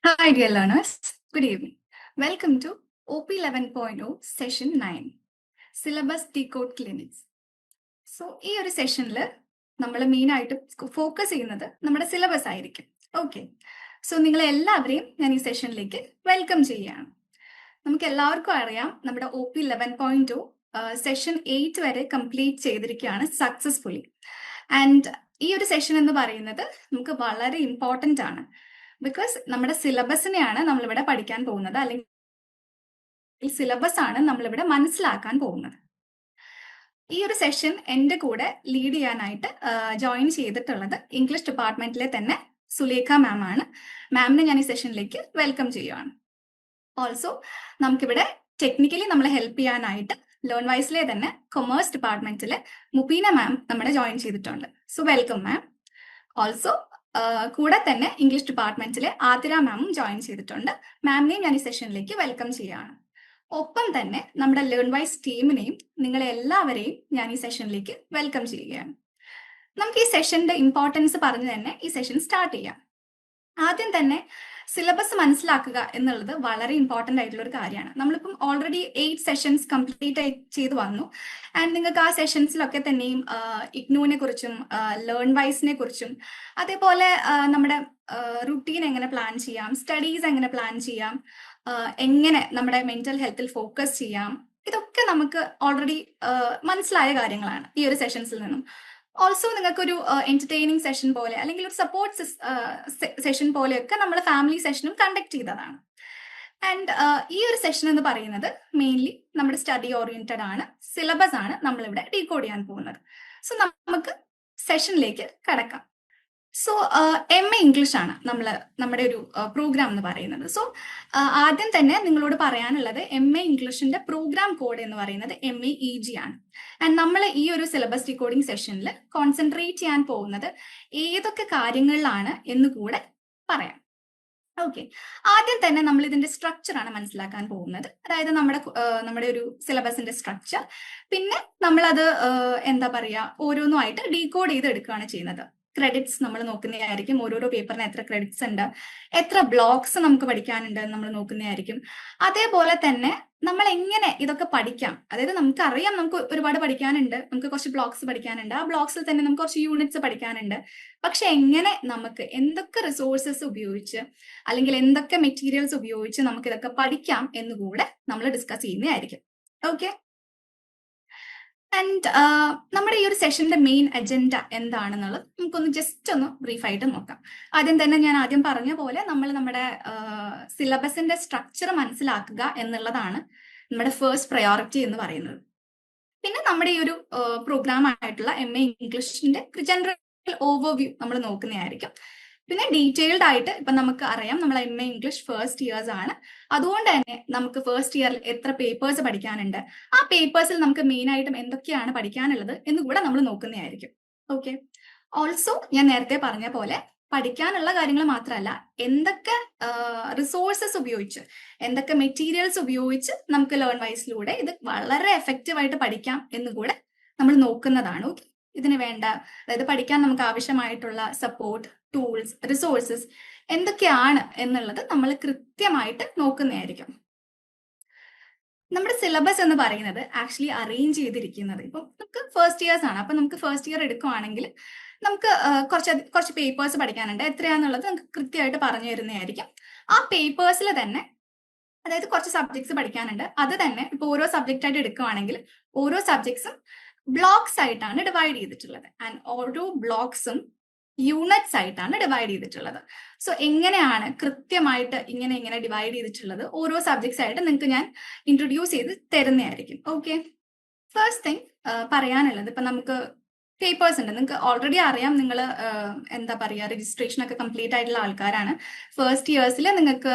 Hi, dear learners. Good evening. Welcome to OP 11.0 Session 9 Syllabus Decode Clinics. So ഈ ഒരു സെഷനിൽ നമ്മൾ മെയിനായിട്ട് ഫോക്കസ് ചെയ്യുന്നത് നമ്മുടെ സിലബസ് ആയിരിക്കും. ഓക്കെ, സോ നിങ്ങളെ എല്ലാവരെയും ഞാൻ ഈ സെഷനിലേക്ക് വെൽക്കം ചെയ്യുകയാണ്. നമുക്ക് എല്ലാവർക്കും അറിയാം നമ്മുടെ OP 11.0 സെഷൻ 8 വരെ കംപ്ലീറ്റ് ചെയ്തിരിക്കുകയാണ് സക്സസ്ഫുള്ളി. ആൻഡ് ഈ ഒരു സെഷൻ എന്ന് പറയുന്നത് നമുക്ക് വളരെ ഇമ്പോർട്ടൻ്റ് ആണ്. ബിക്കോസ് നമ്മുടെ സിലബസിനെയാണ് നമ്മളിവിടെ പഠിക്കാൻ പോകുന്നത്, അല്ലെങ്കിൽ സിലബസ് ആണ് നമ്മളിവിടെ മനസ്സിലാക്കാൻ പോകുന്നത്. ഈ ഒരു സെഷൻ എൻ്റെ കൂടെ ലീഡ് ചെയ്യാനായിട്ട് ജോയിൻ ചെയ്തിട്ടുള്ളത് ഇംഗ്ലീഷ് ഡിപ്പാർട്ട്മെന്റിലെ തന്നെ സുലേഖ മാം ആണ്. മാമിനെ ഞാൻ ഈ സെഷനിലേക്ക് വെൽക്കം ചെയ്യുകയാണ്. ഓൾസോ നമുക്കിവിടെ ടെക്നിക്കലി നമ്മളെ ഹെൽപ്പ് ചെയ്യാനായിട്ട് ലേൺ വൈസിലെ തന്നെ കൊമേഴ്സ് ഡിപ്പാർട്ട്മെന്റിലെ മുബീന മാം നമ്മുടെ ജോയിൻ ചെയ്തിട്ടുണ്ട്. സോ വെൽക്കം മാം. ഓൾസോ കൂടെ തന്നെ ഇംഗ്ലീഷ് ഡിപ്പാർട്ട്മെന്റിലെ ആതിര മാമും ജോയിൻ ചെയ്തിട്ടുണ്ട്. മാമിനെയും ഞാൻ ഈ സെഷനിലേക്ക് വെൽക്കം ചെയ്യുകയാണ്. ഒപ്പം തന്നെ നമ്മുടെ ലേൺ വൈസ് ടീമിനെയും നിങ്ങളെ എല്ലാവരെയും ഞാൻ ഈ സെഷനിലേക്ക് വെൽക്കം ചെയ്യുകയാണ്. നമുക്ക് ഈ സെഷന്റെ ഇമ്പോർട്ടൻസ് പറഞ്ഞു തന്നെ ഈ സെഷൻ സ്റ്റാർട്ട് ചെയ്യാം. ആദ്യം തന്നെ സിലബസ് മനസ്സിലാക്കുക എന്നുള്ളത് വളരെ ഇമ്പോർട്ടൻ്റ് ആയിട്ടുള്ള ഒരു കാര്യമാണ്. നമ്മളിപ്പം ഓൾറെഡി 8 സെഷൻസ് കംപ്ലീറ്റ് ചെയ്ത് വന്നു. ആൻഡ് നിങ്ങൾക്ക് ആ സെഷൻസിലൊക്കെ തന്നെയും ഇഗ്നുവിനെ കുറിച്ചും ലേൺ വൈസിനെ കുറിച്ചും അതേപോലെ നമ്മുടെ റുട്ടീൻ എങ്ങനെ പ്ലാൻ ചെയ്യാം, സ്റ്റഡീസ് എങ്ങനെ പ്ലാൻ ചെയ്യാം, എങ്ങനെ നമ്മുടെ മെന്റൽ ഹെൽത്തിൽ ഫോക്കസ് ചെയ്യാം, ഇതൊക്കെ നമുക്ക് ഓൾറെഡി മനസ്സിലായ കാര്യങ്ങളാണ് ഈ ഒരു സെഷൻസിൽ നിന്നും. ഓൾസോ നിങ്ങൾക്കൊരു എന്റർടൈനിങ് സെഷൻ പോലെ അല്ലെങ്കിൽ ഒരു സപ്പോർട്ട് സെഷൻ പോലെയൊക്കെ നമ്മൾ ഫാമിലി സെഷനും കണ്ടക്ട് ചെയ്തതാണ്. ആൻഡ് ഈ ഒരു സെഷൻ എന്ന് പറയുന്നത് മെയിൻലി നമ്മുടെ സ്റ്റഡി ഓറിയന്റഡ് ആണ്, സിലബസ് ആണ് നമ്മളിവിടെ ഡീകോഡ് ചെയ്യാൻ പോകുന്നത്. സോ നമുക്ക് സെഷനിലേക്ക് കടക്കാം. സോ MA ഇംഗ്ലീഷ് ആണ് നമ്മുടെ ഒരു പ്രോഗ്രാം എന്ന് പറയുന്നത്. സോ ആദ്യം തന്നെ നിങ്ങളോട് പറയാനുള്ളത് MA ഇംഗ്ലീഷിന്റെ പ്രോഗ്രാം കോഡ് എന്ന് പറയുന്നത് MEEG ആണ്. ആൻഡ് നമ്മൾ ഈ ഒരു സിലബസ് ഡീകോഡിംഗ് സെഷനിൽ കോൺസെൻട്രേറ്റ് ചെയ്യാൻ പോകുന്നത് ഏതൊക്കെ കാര്യങ്ങളിലാണ് എന്ന് കൂടെ പറയാം. ഓക്കെ, ആദ്യം തന്നെ നമ്മൾ ഇതിന്റെ സ്ട്രക്ചർ ആണ് മനസ്സിലാക്കാൻ പോകുന്നത്. അതായത് നമ്മുടെ ഒരു സിലബസിന്റെ സ്ട്രക്ചർ. പിന്നെ നമ്മളത് എന്താ പറയാ, ഓരോന്നുമായിട്ട് ഡീകോഡ് ചെയ്ത് എടുക്കുകയാണ് ചെയ്യുന്നത്. ക്രെഡിറ്റ്സ് നമ്മൾ നോക്കുന്നതായിരിക്കും. ഓരോരോ പേപ്പറിന് എത്ര ക്രെഡിറ്റ്സ് ഉണ്ട്, എത്ര ബ്ലോക്സ് നമുക്ക് പഠിക്കാനുണ്ട് എന്ന് നമ്മൾ നോക്കുന്നതായിരിക്കും. അതേപോലെ തന്നെ നമ്മൾ എങ്ങനെ ഇതൊക്കെ പഠിക്കാം, അതായത് നമുക്കറിയാം നമുക്ക് ഒരുപാട് പഠിക്കാനുണ്ട്, നമുക്ക് കുറച്ച് ബ്ലോക്സ് പഠിക്കാനുണ്ട്, ആ ബ്ലോക്സിൽ തന്നെ നമുക്ക് കുറച്ച് യൂണിറ്റ്സ് പഠിക്കാനുണ്ട്. പക്ഷെ എങ്ങനെ നമുക്ക് എന്തൊക്കെ റിസോഴ്സസ് ഉപയോഗിച്ച് അല്ലെങ്കിൽ എന്തൊക്കെ മെറ്റീരിയൽസ് ഉപയോഗിച്ച് നമുക്ക് ഇതൊക്കെ പഠിക്കാം എന്നുകൂടെ നമ്മൾ ഡിസ്കസ് ചെയ്യുന്നതായിരിക്കും. ഓക്കെ, ആൻഡ് നമ്മുടെ ഈ ഒരു സെഷന്റെ മെയിൻ അജണ്ട എന്താണെന്നുള്ളത് നമുക്കൊന്ന് ജസ്റ്റ് ഒന്ന് ബ്രീഫായിട്ട് നോക്കാം. ആദ്യം തന്നെ ഞാൻ ആദ്യം പറഞ്ഞ പോലെ നമ്മൾ നമ്മുടെ സിലബസിന്റെ സ്ട്രക്ചർ മനസ്സിലാക്കുക എന്നുള്ളതാണ് നമ്മുടെ ഫസ്റ്റ് പ്രയോറിറ്റി എന്ന് പറയുന്നത്. പിന്നെ നമ്മുടെ ഈ ഒരു പ്രോഗ്രാം ആയിട്ടുള്ള MA ഇംഗ്ലീഷിന്റെ ജനറൽ ഓവർവ്യൂ നമ്മൾ നോക്കുന്നതായിരിക്കും. പിന്നെ ഡീറ്റെയിൽഡ് ആയിട്ട് ഇപ്പൊ നമുക്ക് അറിയാം നമ്മൾ MA ഇംഗ്ലീഷ് ഫസ്റ്റ് ഇയേഴ്സ് ആണ്. അതുകൊണ്ട് തന്നെ നമുക്ക് ഫസ്റ്റ് ഇയറിൽ എത്ര പേപ്പേഴ്സ് പഠിക്കാനുണ്ട്, ആ പേപ്പേഴ്സിൽ നമുക്ക് മെയിൻ ആയിട്ടും എന്തൊക്കെയാണ് പഠിക്കാനുള്ളത് എന്ന് കൂടെ നമ്മൾ നോക്കുന്നതായിരിക്കും. ഓക്കെ, ഓൾസോ ഞാൻ നേരത്തെ പറഞ്ഞ പോലെ പഠിക്കാനുള്ള കാര്യങ്ങൾ മാത്രമല്ല, എന്തൊക്കെ റിസോഴ്സസ് ഉപയോഗിച്ച്, എന്തൊക്കെ മെറ്റീരിയൽസ് ഉപയോഗിച്ച് നമുക്ക് ലേൺ വൈസിലൂടെ ഇത് വളരെ എഫക്റ്റീവ് ആയിട്ട് പഠിക്കാം എന്നുകൂടെ നമ്മൾ നോക്കുന്നതാണ്. ഓക്കെ, ഇതിന് വേണ്ട, അതായത് പഠിക്കാൻ നമുക്ക് ആവശ്യമായിട്ടുള്ള സപ്പോർട്ട്, ടൂൾസ്, റിസോഴ്സസ് എന്തൊക്കെയാണ് എന്നുള്ളത് നമ്മൾ കൃത്യമായിട്ട് നോക്കുന്നതായിരിക്കും. നമ്മുടെ സിലബസ് എന്ന് പറയുന്നത് ആക്ച്വലി അറേഞ്ച് ചെയ്തിരിക്കുന്നത് ഇപ്പം നമുക്ക് ഫസ്റ്റ് ഇയേഴ്സ് ആണ്. അപ്പൊ നമുക്ക് ഫസ്റ്റ് ഇയർ എടുക്കുവാണെങ്കിൽ നമുക്ക് കുറച്ച് പേപ്പേഴ്സ് പഠിക്കാനുണ്ട്. എത്രയാന്നുള്ളത് നമുക്ക് കൃത്യമായിട്ട് പറഞ്ഞു തരുന്നതായിരിക്കും. ആ പേപ്പേഴ്സിൽ തന്നെ, അതായത് കുറച്ച് സബ്ജക്ട്സ് പഠിക്കാനുണ്ട്, അത് തന്നെ ഇപ്പൊ ഓരോ സബ്ജക്റ്റ് ആയിട്ട് എടുക്കുവാണെങ്കിൽ ഓരോ സബ്ജക്ട്സും ബ്ലോക്സ് ആയിട്ടാണ് ഡിവൈഡ് ചെയ്തിട്ടുള്ളത്. ആൻഡ് ഓരോ ബ്ലോക്സും യൂണിറ്റ്സ് ആയിട്ടാണ് ഡിവൈഡ് ചെയ്തിട്ടുള്ളത്. സോ എങ്ങനെയാണ് കൃത്യമായിട്ട് ഇങ്ങനെ ഡിവൈഡ് ചെയ്തിട്ടുള്ളത് ഓരോ സബ്ജക്ട്സ് ആയിട്ട് നിങ്ങൾക്ക് ഞാൻ ഇൻട്രൊഡ്യൂസ് ചെയ്ത് തരുന്നതായിരിക്കും. ഓക്കെ, ഫസ്റ്റ് തിങ് പറയാനുള്ളത്, ഇപ്പൊ നമുക്ക് പേപ്പേഴ്സ് ഉണ്ട്. നിങ്ങൾക്ക് ഓൾറെഡി അറിയാം, നിങ്ങൾ എന്താ പറയുക, രജിസ്ട്രേഷൻ ഒക്കെ കംപ്ലീറ്റ് ആയിട്ടുള്ള ആൾക്കാരാണ്. ഫസ്റ്റ് ഇയേഴ്സിൽ നിങ്ങൾക്ക്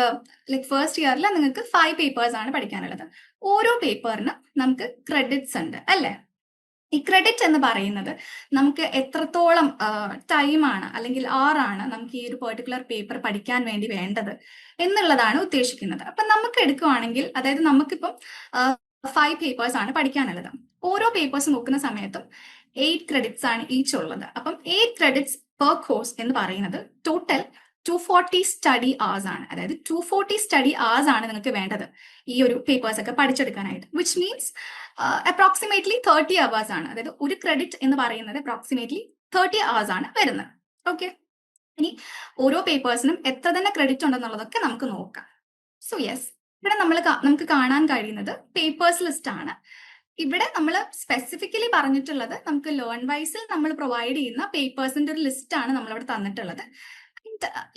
ഫസ്റ്റ് ഇയറിൽ നിങ്ങൾക്ക് 5 പേപ്പേഴ്സ് ആണ് പഠിക്കാനുള്ളത്. ഓരോ പേപ്പറിന് നമുക്ക് ക്രെഡിറ്റ്സ് ഉണ്ട് അല്ലേ? ഈ ക്രെഡിറ്റ് എന്ന് പറയുന്നത് നമുക്ക് എത്രത്തോളം ടൈമാണ് അല്ലെങ്കിൽ ആണ് നമുക്ക് ഈ ഒരു പെർട്ടിക്കുലർ പേപ്പർ പഠിക്കാൻ വേണ്ടി വേണ്ടത് എന്നുള്ളതാണ് ഉദ്ദേശിക്കുന്നത്. അപ്പൊ നമുക്ക് എടുക്കുവാണെങ്കിൽ, അതായത് നമുക്കിപ്പം 5 പേപ്പേഴ്സ് ആണ് പഠിക്കാനുള്ളത്. ഓരോ പേപ്പേഴ്സ് നോക്കുന്ന സമയത്തും 8 ക്രെഡിറ്റ്സ് ആണ് ഈച്ച് ഉള്ളത്. അപ്പം 8 ക്രെഡിറ്റ്സ് പെർ കോഴ്സ് എന്ന് പറയുന്നത് ടോട്ടൽ 240 സ്റ്റഡി അവേഴ്സ് ആണ്. അതായത് 240 സ്റ്റഡി അവേഴ്സ് ആണ് നിങ്ങൾക്ക് വേണ്ടത് ഈ ഒരു പേപ്പേഴ്സ് ഒക്കെ പഠിച്ചെടുക്കാനായിട്ട്. വിച്ച് മീൻസ് അപ്രോക്സിമേറ്റ്ലി 30 അവേഴ്സ് ആണ്. അതായത് ഒരു ക്രെഡിറ്റ് എന്ന് പറയുന്നത് അപ്രോക്സിമേറ്റ്ലി 30 അവേഴ്സ് ആണ് വരുന്നത്. ഓക്കെ, ഇനി ഓരോ പേപ്പേഴ്സിനും എത്ര തന്നെ ക്രെഡിറ്റ് ഉണ്ടെന്നുള്ളതൊക്കെ നമുക്ക് നോക്കാം. സോ യെസ്, ഇവിടെ നമുക്ക് കാണാൻ കഴിയുന്നത് പേപ്പേഴ്സ് ലിസ്റ്റ് ആണ്. ഇവിടെ നമ്മൾ സ്പെസിഫിക്കലി പറഞ്ഞിട്ടുള്ളത് നമുക്ക് ലേൺ വൈസിൽ നമ്മൾ പ്രൊവൈഡ് ചെയ്യുന്ന പേപ്പേഴ്സിന്റെ ഒരു ലിസ്റ്റ് ആണ് നമ്മളിവിടെ തന്നിട്ടുള്ളത്.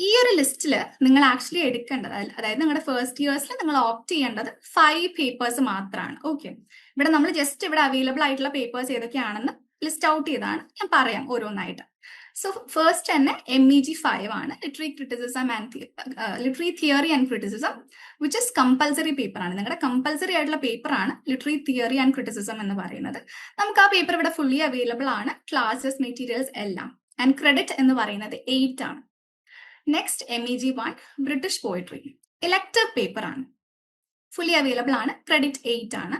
ഈ ഒരു ലിസ്റ്റിൽ നിങ്ങൾ ആക്ച്വലി എടുക്കേണ്ടത്, അതായത് നിങ്ങളുടെ ഫസ്റ്റ് ഇയേഴ്സിൽ നിങ്ങൾ ഓപ്റ്റ് ചെയ്യേണ്ടത് 5 പേപ്പേഴ്സ് മാത്രമാണ്. ഓക്കെ, ഇവിടെ നമ്മൾ ജസ്റ്റ് ഇവിടെ അവൈലബിൾ ആയിട്ടുള്ള പേപ്പേഴ്സ് ഏതൊക്കെയാണെന്ന് ലിസ്റ്റ് ഔട്ട് ചെയ്താണ് ഞാൻ പറയാം ഓരോന്നായിട്ട്. സോ ഫസ്റ്റ് തന്നെ MEG 5 ആണ്, literary theory and criticism, which is compulsory paper ആണ്. നിങ്ങളുടെ കമ്പൽസറി ആയിട്ടുള്ള പേപ്പർ ആണ് ലിറ്ററി തിയറി ആൻഡ് ക്രിറ്റിസിസം എന്ന് പറയുന്നത്. നമുക്ക് ആ പേപ്പർ ഇവിടെ ഫുള്ളി അവൈലബിൾ ആണ്, ക്ലാസസ്, മെറ്റീരിയൽസ് എല്ലാം. ആൻഡ് ക്രെഡിറ്റ് എന്ന് പറയുന്നത് 8 ആണ്. Next MEG 1 British poetry, elective paper ആണ്, ഫുള്ളി അവൈലബിൾ ആണ്, ക്രെഡിറ്റ് 8 ആണ്.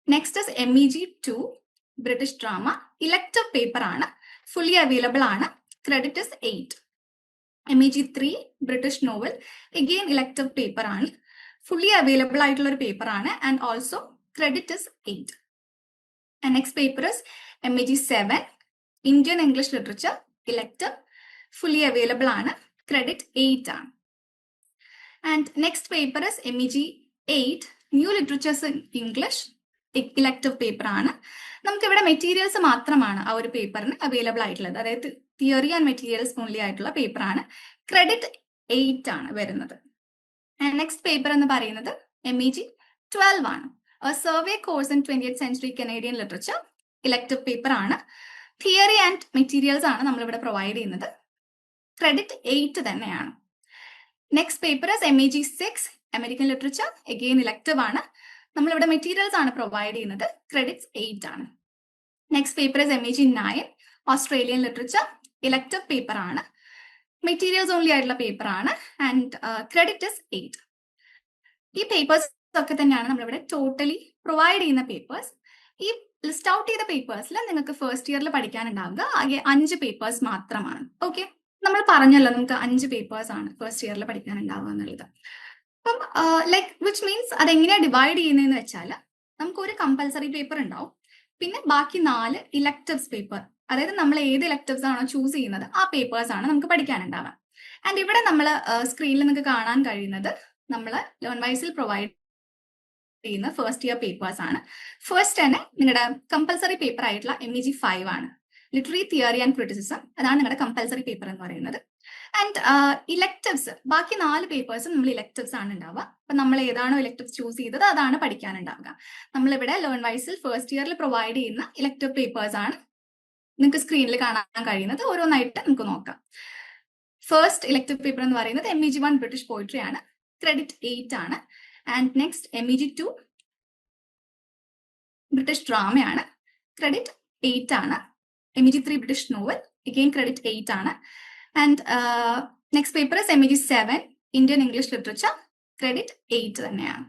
Next is MEG 2 British drama, elective paper ആണ്, ഫുള്ളി അവൈലബിൾ ആണ്, credit is 8. MEG 3 British novel, again elective paper ആണ്, ഫുള്ളി അവൈലബിൾ ആയിട്ടുള്ള ഒരു പേപ്പർ ആണ്, and also credit is 8. And next paper is MEG 7 Indian English literature, elective, fully available ആണ്, credit 8 ആണ്. And next paper is MEG 8 new literatures in English, elective paper ആണ്. നമുക്ക് ഇവിടെ materials മാത്രമാണ് ആ ഒരു പേപ്പറിന് അവൈലബിൾ ആയിട്ടുള്ളത്, അതായത് തിയറി ആൻഡ് മെറ്റീരിയൽസ് ഓൺലി ആയിട്ടുള്ള പേപ്പർ ആണ്, ക്രെഡിറ്റ് 8 ആണ് വരുന്നത്. നെക്സ്റ്റ് പേപ്പർ എന്ന് പറയുന്നത് MEG 12 ആണ്, survey course in 20th century Canadian literature, elective paper ആണ്, തിയറി ആൻഡ് മെറ്റീരിയൽസ് ആണ് നമ്മളിവിടെ പ്രൊവൈഡ് ചെയ്യുന്നത്, ക്രെഡിറ്റ് 8 തന്നെയാണ്. Next paper is MEG 6 American literature, again elective ആണ്, നമ്മളിവിടെ മെറ്റീരിയൽസ് ആണ് പ്രൊവൈഡ് ചെയ്യുന്നത്, ക്രെഡിറ്റ്സ് 8 ആണ്. Next paper is MEG 9 Australian literature, elective paper ആണ്, മെറ്റീരിയൽസ് ഓൺലി ആയിട്ടുള്ള പേപ്പർ ആണ്, ആൻഡ് ക്രെഡിറ്റ് ഇസ് 8. ഈ പേപ്പേഴ്സ് ഒക്കെ തന്നെയാണ് നമ്മളിവിടെ ടോട്ടലി പ്രൊവൈഡ് ചെയ്യുന്ന പേപ്പേഴ്സ്. ഈ ലിസ്റ്റ് ഔട്ട് ചെയ്ത പേപ്പേഴ്സിൽ നിങ്ങൾക്ക് ഫസ്റ്റ് ഇയറിൽ പഠിക്കാനുണ്ടാവുക ആകെ 5 പേപ്പേഴ്സ് മാത്രമാണ്. ഓക്കെ, നമ്മൾ പറഞ്ഞല്ലോ നമുക്ക് 5 പേപ്പേഴ്സ് ആണ് ഫസ്റ്റ് ഇയറിൽ പഠിക്കാനുണ്ടാവുക എന്നുള്ളത്. അപ്പം ലൈക്ക് വിച്ച് മീൻസ് അതെങ്ങനെയാണ് ഡിവൈഡ് ചെയ്യുന്നതെന്ന് വെച്ചാൽ നമുക്ക് ഒരു കമ്പൽസറി പേപ്പർ ഉണ്ടാവും, പിന്നെ ബാക്കി 4 ഇലക്ടീവ്സ് പേപ്പർ, അതായത് നമ്മൾ ഏത് ഇലക്ടീവ്സ് ആണോ ചൂസ് ചെയ്യുന്നത് ആ പേപ്പേഴ്സ് ആണ് നമുക്ക് പഠിക്കാനുണ്ടാവുക. ആൻഡ് ഇവിടെ നമ്മൾ സ്ക്രീനിൽ നിങ്ങൾക്ക് കാണാൻ കഴിയുന്നത് നമ്മൾ ലേൺ വൈസിൽ പ്രൊവൈഡ് ചെയ്യുന്ന ഫസ്റ്റ് ഇയർ പേപ്പേഴ്സ് ആണ്. ഫസ്റ്റ് തന്നെ നിങ്ങളുടെ കമ്പൽസറി പേപ്പർ ആയിട്ടുള്ള MEG 5 ആണ്, ലിറ്ററി തിയറി ആൻഡ് ക്രിറ്റിസിസം, അതാണ് നിങ്ങളുടെ കമ്പൽസറി പേപ്പർ എന്ന് പറയുന്നത്. ആൻഡ് ഇലക്ടീവ്സ് ബാക്കി 4 പേപ്പേഴ്സും നമ്മൾ ഇലക്ടീവ്സ് ആണ് ഉണ്ടാവുക. അപ്പൊ നമ്മൾ ഏതാണോ ഇലക്ടീവ്സ് ചൂസ് ചെയ്തത് അതാണ് പഠിക്കാനുണ്ടാവുക. നമ്മളിവിടെ ലേൺ വൈസിൽ ഫസ്റ്റ് ഇയറിൽ പ്രൊവൈഡ് ചെയ്യുന്ന ഇലക്ടീവ് പേപ്പേഴ്സ് ആണ് നിങ്ങൾക്ക് സ്ക്രീനിൽ കാണാൻ കഴിയുന്നത്. ഓരോന്നായിട്ട് നമുക്ക് നോക്കാം. ഫസ്റ്റ് ഇലക്ടീവ് പേപ്പർ എന്ന് പറയുന്നത് MEG 1 ബ്രിട്ടീഷ് പോയിട്രി ആണ്, ക്രെഡിറ്റ് 8 ആണ്. ആൻഡ് നെക്സ്റ്റ് MEG 2 ബ്രിട്ടീഷ് ഡ്രാമയാണ്, ക്രെഡിറ്റ് 8 ആണ്. MEG 3 British novel, again credit 8 ആണ്. And next paper is MEG 7 Indian English literature, credit 8 തന്നെയാണ്.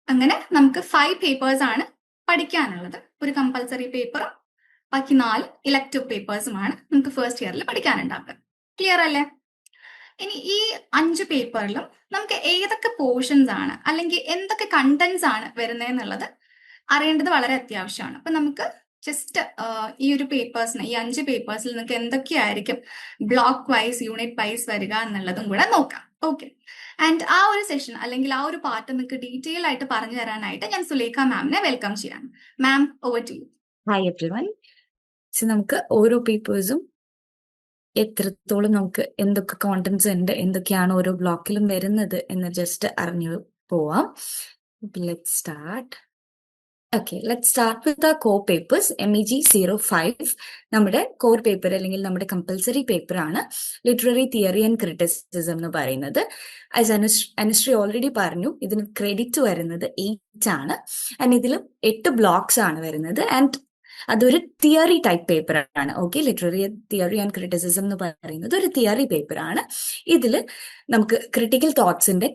അങ്ങനെ നമുക്ക് 5 പേപ്പേഴ്സ് ആണ് പഠിക്കാനുള്ളത്, ഒരു കമ്പൽസറി പേപ്പറും ബാക്കി 4 ഇലക്ടീവ് പേപ്പേഴ്സുമാണ് നമുക്ക് ഫസ്റ്റ് ഇയറിൽ പഠിക്കാനുണ്ടാവുക. ക്ലിയർ അല്ലേ? ഇനി ഈ 5 പേപ്പറിലും നമുക്ക് ഏതൊക്കെ പോർഷൻസ് ആണ് അല്ലെങ്കിൽ എന്തൊക്കെ കണ്ടന്റ്സ് ആണ് വരുന്നതെന്നുള്ളത് അറിയേണ്ടത് വളരെ അത്യാവശ്യമാണ്. അപ്പൊ നമുക്ക് ജസ്റ്റ് ഈ ഒരു പേപ്പേഴ്സിന്, ഈ 5 പേപ്പേഴ്സിൽ നിങ്ങൾക്ക് എന്തൊക്കെയായിരിക്കും ബ്ലോക്ക് വൈസ് യൂണിറ്റ് വൈസ് വരിക എന്നുള്ളതും കൂടെ നോക്കാം. ഓക്കെ, ആൻഡ് ആ ഒരു സെഷൻ അല്ലെങ്കിൽ ആ ഒരു പാർട്ട് നിങ്ങൾക്ക് ഡീറ്റെയിൽ ആയിട്ട് പറഞ്ഞു തരാനായിട്ട് ഞാൻ സുലേഖ മാമിനെ വെൽക്കം ചെയ്യാം. Ma'am, over to you. Hi everyone. So നമുക്ക് ഓരോ പേപ്പേഴ്സും എത്രത്തോളം നമുക്ക് എന്തൊക്കെ കോണ്ടന്റ്സ് ഉണ്ട്, എന്തൊക്കെയാണ് ഓരോ ബ്ലോക്കിലും വരുന്നത് എന്ന് ജസ്റ്റ് അറിഞ്ഞു പോവാം. Let's start. Okay, let's start with ആ കോർ പേപ്പേഴ്സ്. MEG 05 നമ്മുടെ കോർ പേപ്പർ അല്ലെങ്കിൽ നമ്മുടെ കമ്പൽസറി പേപ്പർ ആണ്, ലിറ്റററി തിയറി ആൻഡ് ക്രിറ്റിസിസം എന്ന് പറയുന്നത്. ആസ് അനുശ്രീ ഓൾറെഡി പറഞ്ഞു, ഇതിന് ക്രെഡിറ്റ് വരുന്നത് 8 ആണ്. ആൻഡ് ഇതിൽ 8 ബ്ലോക്സ് ആണ് വരുന്നത്. ആൻഡ് അതൊരു തിയറി ടൈപ്പ് പേപ്പർ ആണ്. Okay, literary theory and criticism എന്ന് പറയുന്നത് ഒരു തിയറി പേപ്പർ ആണ്. ഇതിൽ നമുക്ക് ക്രിട്ടിക്കൽ തോട്ട്സിന്റെ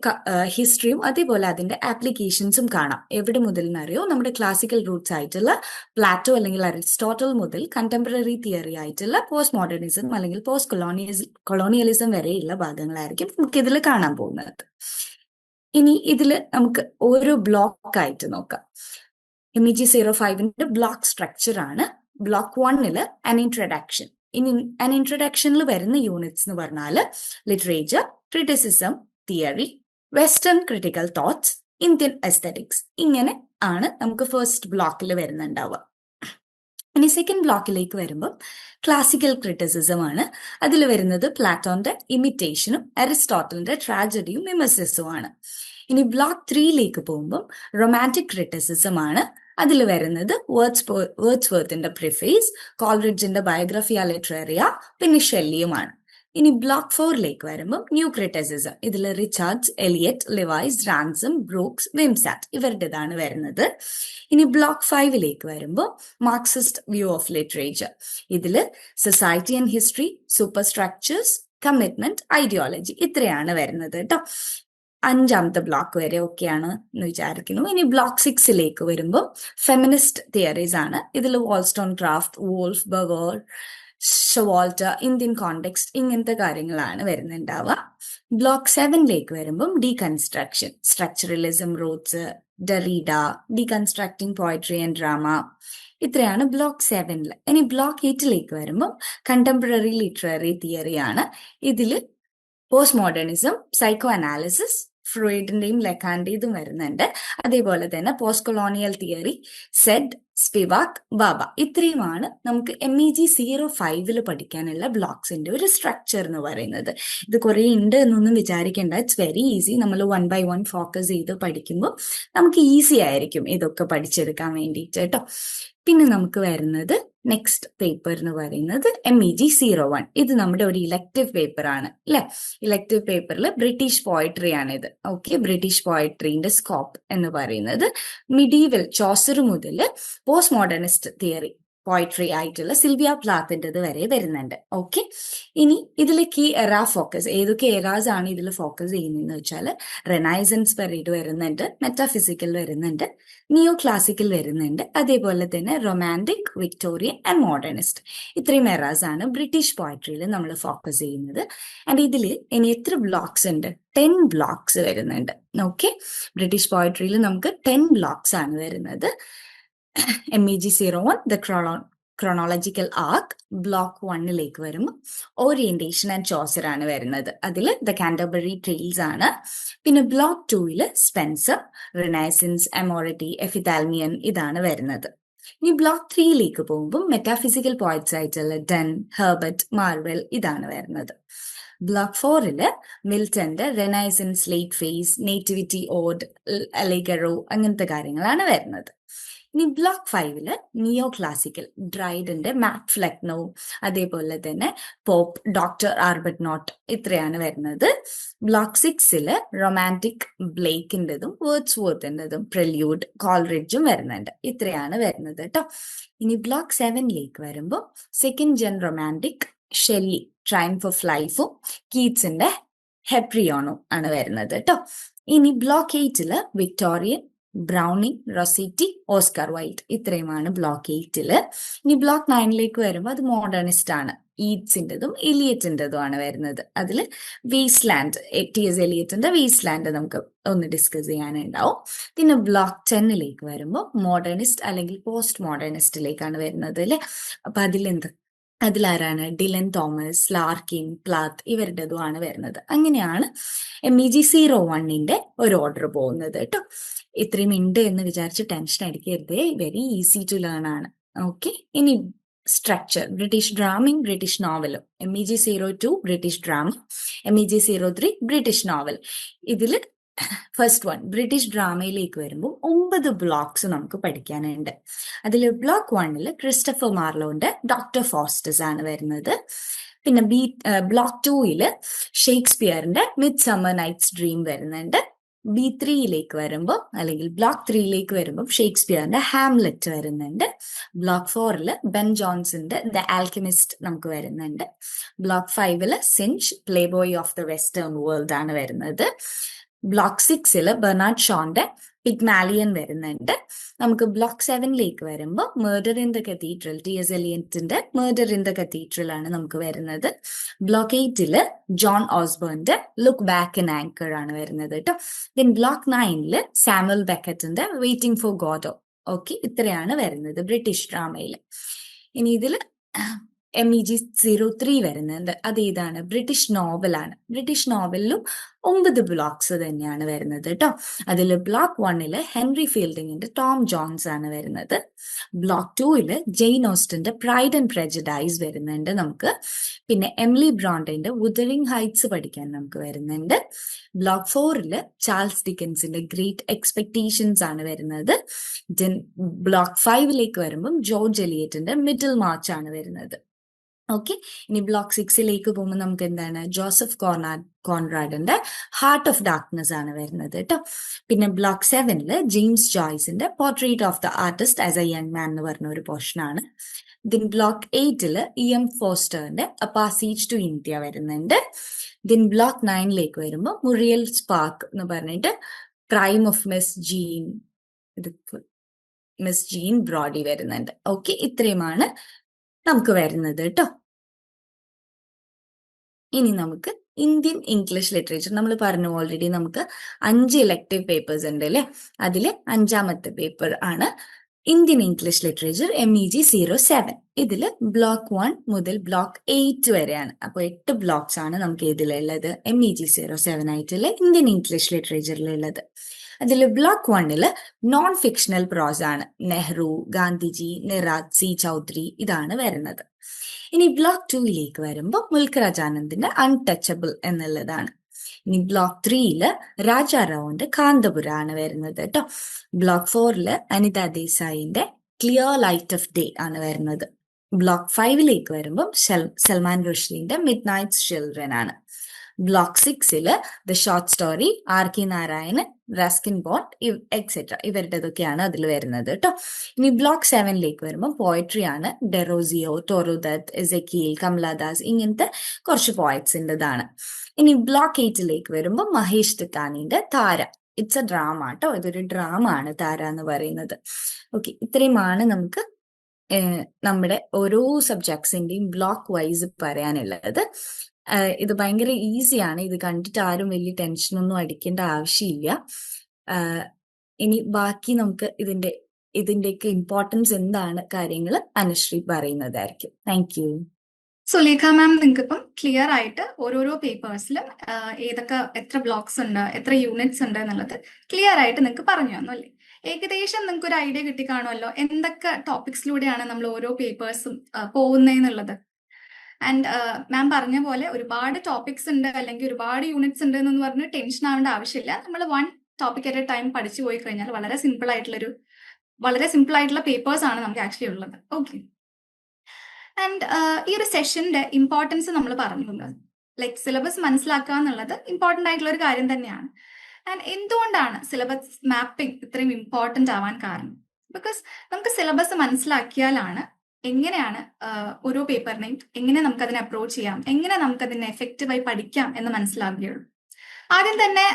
ഹിസ്റ്ററിയും അതേപോലെ അതിന്റെ ആപ്ലിക്കേഷൻസും കാണാം. എവിടെ മുതൽ എന്നറിയോ? നമ്മുടെ ക്ലാസിക്കൽ റൂട്ട്സ് ആയിട്ടുള്ള പ്ലാറ്റോ അല്ലെങ്കിൽ അരിസ്റ്റോട്ടൽ മുതൽ കണ്ടംപററി തിയറി ആയിട്ടുള്ള പോസ്റ്റ് മോഡേണിസം അല്ലെങ്കിൽ പോസ്റ്റ് കൊളോണിയലിസം വരെയുള്ള ഭാഗങ്ങളായിരിക്കും നമുക്ക് ഇതിൽ കാണാൻ പോകുന്നത്. ഇനി ഇതിൽ നമുക്ക് ഓരോ ബ്ലോക്ക് ആയിട്ട് നോക്കാം. MEG05 ബ്ലോക്ക് സ്ട്രക്ചർ ആണ്. Block 1 an introduction. ഇനി an introductionൽ വരുന്ന യൂണിറ്റ്സ് എന്ന് പറഞ്ഞാൽ literature, criticism, theory, western critical thoughts, Indian aesthetics, ഇങ്ങനെ ആണ് നമുക്ക് ഫസ്റ്റ് ബ്ലോക്കിൽ വരുന്നുണ്ടാവുക. ഇനി സെക്കൻഡ് ബ്ലോക്കിലേക്ക് വരുമ്പോൾ ക്ലാസിക്കൽ ക്രിറ്റിസിസം ആണ്. അതിൽ വരുന്നത് പ്ലാറ്റോന്റെ ഇമിറ്റേഷനും അരിസ്റ്റോട്ടലിന്റെ ട്രാജഡിയും മിമസിസും ആണ്. ഇനി ബ്ലോക്ക് 3ലേക്ക് പോകുമ്പോൾ റൊമാൻറ്റിക് ക്രിറ്റിസിസം ആണ്. അതിൽ വരുന്നത് വേർഡ്സ്വർത്തിന്റെ പ്രിഫേസ്, കോൾറിഡ്ജിന്റെ ബയോഗ്രഫിയ ലിറ്ററേറിയ, പിന്നെ ഷെല്ലിയുമാണ്. ഇനി ബ്ലോക്ക് 4ലേക്ക് വരുമ്പോൾ ന്യൂ ക്രിറ്റിസിസം. ഇതിൽ Richards, Eliot, Leavis, Ransom, Brooks, Wimsatt ഇവരുടേതാണ് വരുന്നത്. ഇനി ബ്ലോക്ക് 5ലേക്ക് വരുമ്പോൾ മാർക്സിസ്റ്റ് വ്യൂ ഓഫ് ലിറ്ററേച്ചർ. ഇതിൽ society and history, super structures, commitment, ideology ഇത്രയാണ് വരുന്നത് കേട്ടോ. 5ാമത്തെ ബ്ലോക്ക് വരെ ഒക്കെയാണ് എന്ന് വിചാരിക്കുന്നു. ഇനി ബ്ലോക്ക് 6ലേക്ക് വരുമ്പോൾ ഫെമിനിസ്റ്റ് തിയറീസ് ആണ്. ഇതിൽ Wollstonecraft, Woolf, Beauvoir, Showalter, Indian context ഇങ്ങനത്തെ കാര്യങ്ങളാണ് വരുന്നുണ്ടാവുക. ബ്ലോക്ക് 7ലേക്ക് വരുമ്പം deconstruction, structuralism, roots, Derrida, deconstructing poetry and drama ഇത്രയാണ് ബ്ലോക്ക് 7. ഇനി ബ്ലോക്ക് 8ലേക്ക് വരുമ്പം കണ്ടംപററി ലിറ്റററി തിയറി ആണ്. ഇതിൽ പോസ്റ്റ് മോഡേണിസം, സൈക്കോ അനാലിസിസ്, ഫ്രോയിഡിന്റെയും ലെക്കാന്റെയും വരുന്നുണ്ട്. അതേപോലെ തന്നെ post colonial theory, Said, Spivak, Bhabha ഇത്രയുമാണ് നമുക്ക് MEG05 പഠിക്കാനുള്ള ബ്ലോക്സിന്റെ ഒരു സ്ട്രക്ചർ എന്ന് പറയുന്നത്. ഇത് കുറെ ഉണ്ട് എന്നൊന്നും വിചാരിക്കേണ്ട. It's very easy. നമ്മൾ 1 by 1 ഫോക്കസ് ചെയ്ത് പഠിക്കുമ്പോൾ നമുക്ക് ഈസി ആയിരിക്കും ഇതൊക്കെ പഠിച്ചെടുക്കാൻ വേണ്ടിയിട്ട് കേട്ടോ. പിന്നെ നമുക്ക് വരുന്നത് നെക്സ്റ്റ് പേപ്പർ എന്ന് പറയുന്നത് MEG01. ഇത് നമ്മുടെ ഒരു ഇലക്ടീവ് പേപ്പർ ആണ് അല്ലെ. ഇലക്ടീവ് പേപ്പറിൽ ബ്രിട്ടീഷ് പോയട്രി ആണിത്. ഓക്കെ, ബ്രിട്ടീഷ് പോയട്രീന്റെ സ്കോപ്പ് എന്ന് പറയുന്നത് മിഡീവൽ ചോസർ മുതൽ പോസ്റ്റ് മോഡേണിസ്റ്റ് തിയറി പോയട്രി ആയിട്ടുള്ള സിൽവിയ പ്ലാത്തിൻ്റെത് വരെ വരുന്നുണ്ട്. ഓക്കെ, ഇനി ഇതിലേക്ക് എറ ഫോക്കസ്, ഏതൊക്കെ എറാസ് ആണ് ഇതിൽ ഫോക്കസ് ചെയ്യുന്നതെന്ന് വെച്ചാൽ റെനൈസൻസ് പീരീഡ് വരുന്നുണ്ട്, മെറ്റാഫിസിക്കൽ വരുന്നുണ്ട്, നിയോ ക്ലാസിക്കൽ വരുന്നുണ്ട്, അതേപോലെ തന്നെ റൊമാൻറ്റിക്, വിക്ടോറിയൻ ആൻഡ് മോഡേണിസ്റ്റ് ഇത്രയും എറാസ് ആണ് ബ്രിട്ടീഷ് പോയട്രിയിൽ നമ്മൾ ഫോക്കസ് ചെയ്യുന്നത്. ആൻഡ് ഇതിൽ ഇനി എത്ര ബ്ലോക്സ് ഉണ്ട്? 10 ബ്ലോക്സ് വരുന്നുണ്ട്. ഓക്കെ, ബ്രിട്ടീഷ് പോയട്രിയിൽ നമുക്ക് 10 ബ്ലോക്സ് ആണ് വരുന്നത്. MEG01 the chronological arc. Block 1ലേക്ക് വരുമ്പോൾ ഓറിയന്റേഷൻ ആൻഡ് ചോസർ ആണ് വരുന്നത്. അതിൽ ദ കാൻറ്റർബറി ട്രെയിൽസ് ആണ്. പിന്നെ ബ്ലോക്ക് 2ൽ സ്പെൻസർ, റിനൈസൻസ്, അമോറിറ്റി, എഫിതാൽമിയൻ ഇതാണ് വരുന്നത്. ഇനി ബ്ലോക്ക് 3ലേക്ക് പോകുമ്പോൾ മെറ്റാഫിസിക്കൽ പോയിറ്റ്സ് ആയിട്ടുള്ള ഡൺ, ഹെർബർട്ട്, മാർവെൽ ഇതാണ് വരുന്നത്. ബ്ലോക്ക് 4ൽ മിൽട്ടന്റെ Renaissance, late phase, Nativity Ode, Allegro അങ്ങനത്തെ കാര്യങ്ങളാണ് വരുന്നത്. ഇനി ബ്ലോക്ക് 5ൽ നിയോ ക്ലാസിക്കൽ, ഡ്രൈഡന്റെ മാറ്റ് ഫ്ലെക്നോ, അതേപോലെ തന്നെ പോപ്പ്, ഡോക്ടർ ആർബട്ട്നോട്ട് ഇത്രയാണ് വരുന്നത്. ബ്ലോക്ക് 6ൽ റൊമാൻറ്റിക്, ബ്ലേക്കിൻ്റെതും വേർഡ്സ്വർത്തിൻ്റെതും, പ്രില്യൂഡ്, കോൾറിഡ്ജും വരുന്നുണ്ട്. ഇത്രയാണ് വരുന്നത് കേട്ടോ. ഇനി ബ്ലോക്ക് 7ലേക്ക് വരുമ്പോൾ second gen romantic, Shelly, triumph of ലൈഫും, കീറ്റ്സിന്റെ ഹെപ്രിയോണും ആണ് വരുന്നത് കേട്ടോ. ഇനി ബ്ലോക്ക് 8ൽ Victorian, Browning, Rossetti, Oscar Wilde ഇത്രയുമാണ് ബ്ലോക്ക് 8ൽ. ഇനി ബ്ലോക്ക് 9ലേക്ക് വരുമ്പോൾ അത് മോഡേണിസ്റ്റ് ആണ്. ഈഡ്സിൻ്റെതും എലിയറ്റിൻ്റെതും ആണ് വരുന്നത്. അതിൽ വേസ്റ്റ്ലാൻഡ്, TS എലിയറ്റിന്റെ വേസ്റ്റ്ലാൻഡ് നമുക്ക് ഒന്ന് ഡിസ്കസ് ചെയ്യാനുണ്ടാവും. പിന്നെ ബ്ലോക്ക് 10ലേക്ക് വരുമ്പോൾ മോഡേണിസ്റ്റ് അല്ലെങ്കിൽ പോസ്റ്റ് മോഡേണിസ്റ്റിലേക്കാണ് വരുന്നത് അല്ലെ. അപ്പൊ അതിലാരാണ്? ഡിലൻ തോമസ്, ലാർക്കിൻ, പ്ലാത്ത് ഇവരുടേതുമാണ് വരുന്നത്. അങ്ങനെയാണ് MEG01 ഒരു ഓർഡർ പോകുന്നത് കേട്ടോ. ഇത്രയും ഉണ്ട് എന്ന് വിചാരിച്ച് ടെൻഷൻ അടിക്കരുത്. വെരി ഈസി ടു ലേൺ ആണ്. ഓക്കെ, ഇനി സ്ട്രക്ചർ, ബ്രിട്ടീഷ് ഡ്രാമയും ബ്രിട്ടീഷ് നോവലും. MEG02 British drama, MEG03 British novel. ഇതിൽ ഫസ്റ്റ് വൺ ബ്രിട്ടീഷ് ഡ്രാമയിലേക്ക് വരുമ്പോൾ 9 ബ്ലോക്സ് നമുക്ക് പഠിക്കാനുണ്ട്. അതിൽ ബ്ലോക്ക് 1ൽ ക്രിസ്റ്റഫർ മാർലോന്റെ ഡോക്ടർ ഫോസ്റ്റസ് ആണ് വരുന്നത്. പിന്നെ ബ്ലോക്ക് 2ൽ ഷേക്സ്പിയറിന്റെ മിഡ് സമ്മർ നൈറ്റ്സ് ഡ്രീം വരുന്നുണ്ട്. B3യിലേക്ക് വരുമ്പോൾ അല്ലെങ്കിൽ ബ്ലോക്ക് 3യിലേക്ക് വരുമ്പോൾ ഷേക്സ്പിയറിന്റെ ഹാംലെറ്റ് വരുന്നുണ്ട്. ബ്ലോക്ക് 4ല് ബെൻ ജോൺസന്റെ ദ ആൽക്കമിസ്റ്റ് നമുക്ക് വരുന്നുണ്ട്. ബ്ലോക്ക് 5ല് Synge play boy of the western world ആണ് വരുന്നത്. ബ്ലോക്ക് 6ല് ബെർണാഡ് ഷോന്റെ പിഗ്മാലിയൻ വരുന്നുണ്ട്. നമുക്ക് ബ്ലോക്ക് 7ലേക്ക് വരുമ്പോൾ murder in the cathedral, T.S. എലിയറ്റിന്റെ മർഡർ ഇൻ ദ കത്തീഡ്രൽ ആണ് നമുക്ക് വരുന്നത്. ബ്ലോക്ക് 8ല് ജോൺ ഓസ്ബേണിന്റെ ലുക്ക് ബാക്ക് ഇൻ ആങ്കർ ആണ് വരുന്നത് കേട്ടോ. ദെൻ ബ്ലോക്ക് 9ല് സാമുവൽ ബെക്കറ്റിന്റെ വെയിറ്റിംഗ് ഫോർ ഗോഡോ. ഓക്കെ, ഇത്രയാണ് വരുന്നത് ബ്രിട്ടീഷ് ഡ്രാമയിൽ. ഇനി ഇതിൽ MEG03 വരുന്നുണ്ട്. അത് ഏതാണ്? ബ്രിട്ടീഷ് നോവലാണ്. ബ്രിട്ടീഷ് നോവലിലും 9 ബ്ലോക്സ് തന്നെയാണ് വരുന്നത് കേട്ടോ. അതിൽ ബ്ലോക്ക് 1ല് ഹെൻറി ഫീൽഡിങ്ങിന്റെ ടോം ജോൺസ് ആണ് വരുന്നത്. ബ്ലോക്ക് 2ല് ജെയിൻ ഓസ്റ്റന്റെ പ്രൈഡ് ആൻഡ് പ്രെജുഡൈസ് വരുന്നുണ്ട് നമുക്ക്. പിന്നെ എമിലി ബ്രോണ്ടിന്റെ വുദറിംഗ് ഹൈറ്റ്സ് പഠിക്കാൻ നമുക്ക് വരുന്നുണ്ട്. ബ്ലോക്ക് 4ല് ചാൾസ് ഡിക്കൻസിന്റെ ഗ്രേറ്റ് എക്സ്പെക്ടേഷൻസ് ആണ് വരുന്നത്. ദെൻ ബ്ലോക്ക് 5ലേക്ക് വരുമ്പം ജോർജ് എലിയറ്റിന്റെ മിഡിൽ മാർച്ച് ആണ് വരുന്നത്. ഓക്കെ, ഇനി ബ്ലോക്ക് 6ലേക്ക് പോകുമ്പോൾ നമുക്ക് എന്താണ്? ജോസഫ് കോൺറാഡിന്റെ ഹാർട്ട് ഓഫ് ഡാർക്ക്നെസ് ആണ് വരുന്നത് കേട്ടോ. പിന്നെ ബ്ലോക്ക് 7ല് ജെയിംസ് ജോയ്സിന്റെ portrait of the artist as a young man എന്ന് പറഞ്ഞ ഒരു പോർഷൻ ആണ്. ദെൻ ബ്ലോക്ക് 8ല് E.M. ഫോസ്റ്ററിന്റെ എ പാസേജ് ടു ഇന്ത്യ വരുന്നുണ്ട്. ദെൻ ബ്ലോക്ക് 9ലേക്ക് വരുമ്പോൾ മുറിയൽ സ്പാർക്ക് എന്ന് പറഞ്ഞിട്ട് crime of Miss Jean Brodie വരുന്നുണ്ട്. ഓക്കെ, ഇത്രയുമാണ് നമുക്ക് വരുന്നത് കേട്ടോ. ഇനി നമുക്ക് ഇന്ത്യൻ ഇംഗ്ലീഷ് ലിറ്ററേച്ചർ നമ്മൾ പറഞ്ഞു ഓൾറെഡി നമുക്ക് 5 ഇലക്ടീവ് പേപ്പേഴ്സ് ഉണ്ട് അല്ലെ. അതിൽ 5ാമത്തെ പേപ്പർ ആണ് ഇന്ത്യൻ ഇംഗ്ലീഷ് ലിറ്ററേച്ചർ MEG07. ഇതിൽ ബ്ലോക്ക് 1 മുതൽ ബ്ലോക്ക് 8 വരെയാണ്. അപ്പോൾ 8 ബ്ലോക്സ് ആണ് നമുക്ക് ഇതിലുള്ളത് MEG07 ആയിട്ടുള്ള ഇന്ത്യൻ ഇംഗ്ലീഷ് ലിറ്ററേച്ചറിലുള്ളത്. അതിൽ ബ്ലോക്ക് 1ല് നോൺ ഫിക്ഷണൽ പ്രോസ് ആണ്. നെഹ്റു, ഗാന്ധിജി, നിറാദ്, C. ചൗധരി ഇതാണ് വരുന്നത്. ഇനി ബ്ലോക്ക് 2ലേക്ക് വരുമ്പോൾ മുൽക്ക് രാജാനന്ദിന്റെ അൺടച്ചബിൾ എന്നുള്ളതാണ്. ഇനി ബ്ലോക്ക് 3ല് രാജാറാവുന്റെ കാന്തപുര ആണ് വരുന്നത് കേട്ടോ. ബ്ലോക്ക് 4ല് അനിത ദേശായിന്റെ ക്ലിയർ ലൈറ്റ് ഓഫ് ഡേ ആണ് വരുന്നത്. ബ്ലോക്ക് 5ലേക്ക് വരുമ്പോൾ സൽമാൻ റുഷ്ദിന്റെ മിഡ് നൈറ്റ്സ് ചിൽഡ്രൻ ആണ്. ബ്ലോക്ക് 6ല് the short story R.K. Narayanan, Ruskin Bond etcetera ഇവരുടേതൊക്കെയാണ് അതിൽ വരുന്നത് കേട്ടോ. ഇനി ബ്ലോക്ക് 7ലേക്ക് വരുമ്പോൾ പോയട്രി ആണ്. ഡെറോസിയോ, ടോറുദത്ത്, എസെക്കിയേൽ, കമലാദാസ് ഇങ്ങനത്തെ കുറച്ച് പോയറ്റ്സിൻ്റെതാണ്. ഇനി ബ്ലോക്ക് 8ലേക്ക് വരുമ്പോൾ മഹേഷ് തിത്താനിന്റെ താര. ഇറ്റ്സ് എ ഡ്രാമ കേട്ടോ. ഇതൊരു ഡ്രാമ ആണ് താര എന്ന് പറയുന്നത്. ഓക്കെ, ഇത്രയുമാണ് നമുക്ക് നമ്മുടെ ഓരോ സബ്ജക്ട്സിന്റെയും ബ്ലോക്ക് വൈസ് പറയാനുള്ളത്. ഇത് ഭയങ്കര ഈസിയാണ്. ഇത് കണ്ടിട്ട് ആരും വലിയ ടെൻഷനൊന്നും അടിക്കേണ്ട ആവശ്യമില്ല. ഇനി ബാക്കി നമുക്ക് ഇതിന്റെയൊക്കെ ഇമ്പോർട്ടൻസ് എന്താണ് കാര്യങ്ങൾ അനുശ്രീ പറയുന്നതായിരിക്കും. Thank you. സുലേഖ മാം നിങ്ങൾക്ക് ഇപ്പം ക്ലിയർ ആയിട്ട് ഓരോരോ പേപ്പേഴ്സിലും ഏതൊക്കെ എത്ര ബ്ലോക്സ് ഉണ്ട്, എത്ര യൂണിറ്റ്സ് ഉണ്ട് എന്നുള്ളത് ക്ലിയർ ആയിട്ട് നിങ്ങൾക്ക് പറഞ്ഞു തന്നു അല്ലേ. ഏകദേശം നിങ്ങൾക്ക് ഒരു ഐഡിയ കിട്ടിക്കാണുമല്ലോ എന്തൊക്കെ ടോപ്പിക്സിലൂടെയാണ് നമ്മൾ ഓരോ പേപ്പേഴ്സും പോകുന്നതെന്നുള്ളത്. ആൻഡ് മാം പറഞ്ഞ പോലെ ഒരുപാട് ടോപ്പിക്സ് ഉണ്ട് അല്ലെങ്കിൽ ഒരുപാട് യൂണിറ്റ്സ് ഉണ്ട് എന്ന് പറഞ്ഞ് ടെൻഷൻ ആവേണ്ട ആവശ്യമില്ല. നമ്മൾ 1 ടോപ്പിക് അറ്റ് എ ടൈം പഠിച്ചു പോയി കഴിഞ്ഞാൽ വളരെ സിമ്പിൾ ആയിട്ടുള്ള പേപ്പേഴ്സ് ആണ് നമുക്ക് ആക്ച്വലി ഉള്ളത്. ഓക്കെ, ആൻഡ് ഈ ഒരു സെഷന്റെ ഇമ്പോർട്ടൻസ് നമ്മൾ പറഞ്ഞിട്ടുണ്ട്. ലൈക്ക് സിലബസ് മനസ്സിലാക്കുക എന്നുള്ളത് ഇമ്പോർട്ടൻ്റ് ആയിട്ടുള്ള ഒരു കാര്യം തന്നെയാണ്. ആൻഡ് എന്തുകൊണ്ടാണ് സിലബസ് മാപ്പിംഗ് ഇത്രയും ഇമ്പോർട്ടൻ്റ് ആവാൻ കാരണം? ബിക്കോസ് നമുക്ക് സിലബസ് മനസ്സിലാക്കിയാലാണ് എങ്ങനെയാണ് ഓരോ പേപ്പറിനെയും എങ്ങനെ നമുക്കതിനെ അപ്രോച്ച് ചെയ്യാം, എങ്ങനെ നമുക്കതിനെ എഫക്റ്റീവായി പഠിക്കാം എന്ന് മനസ്സിലാക്കുകയുള്ളൂ. ആദ്യം തന്നെ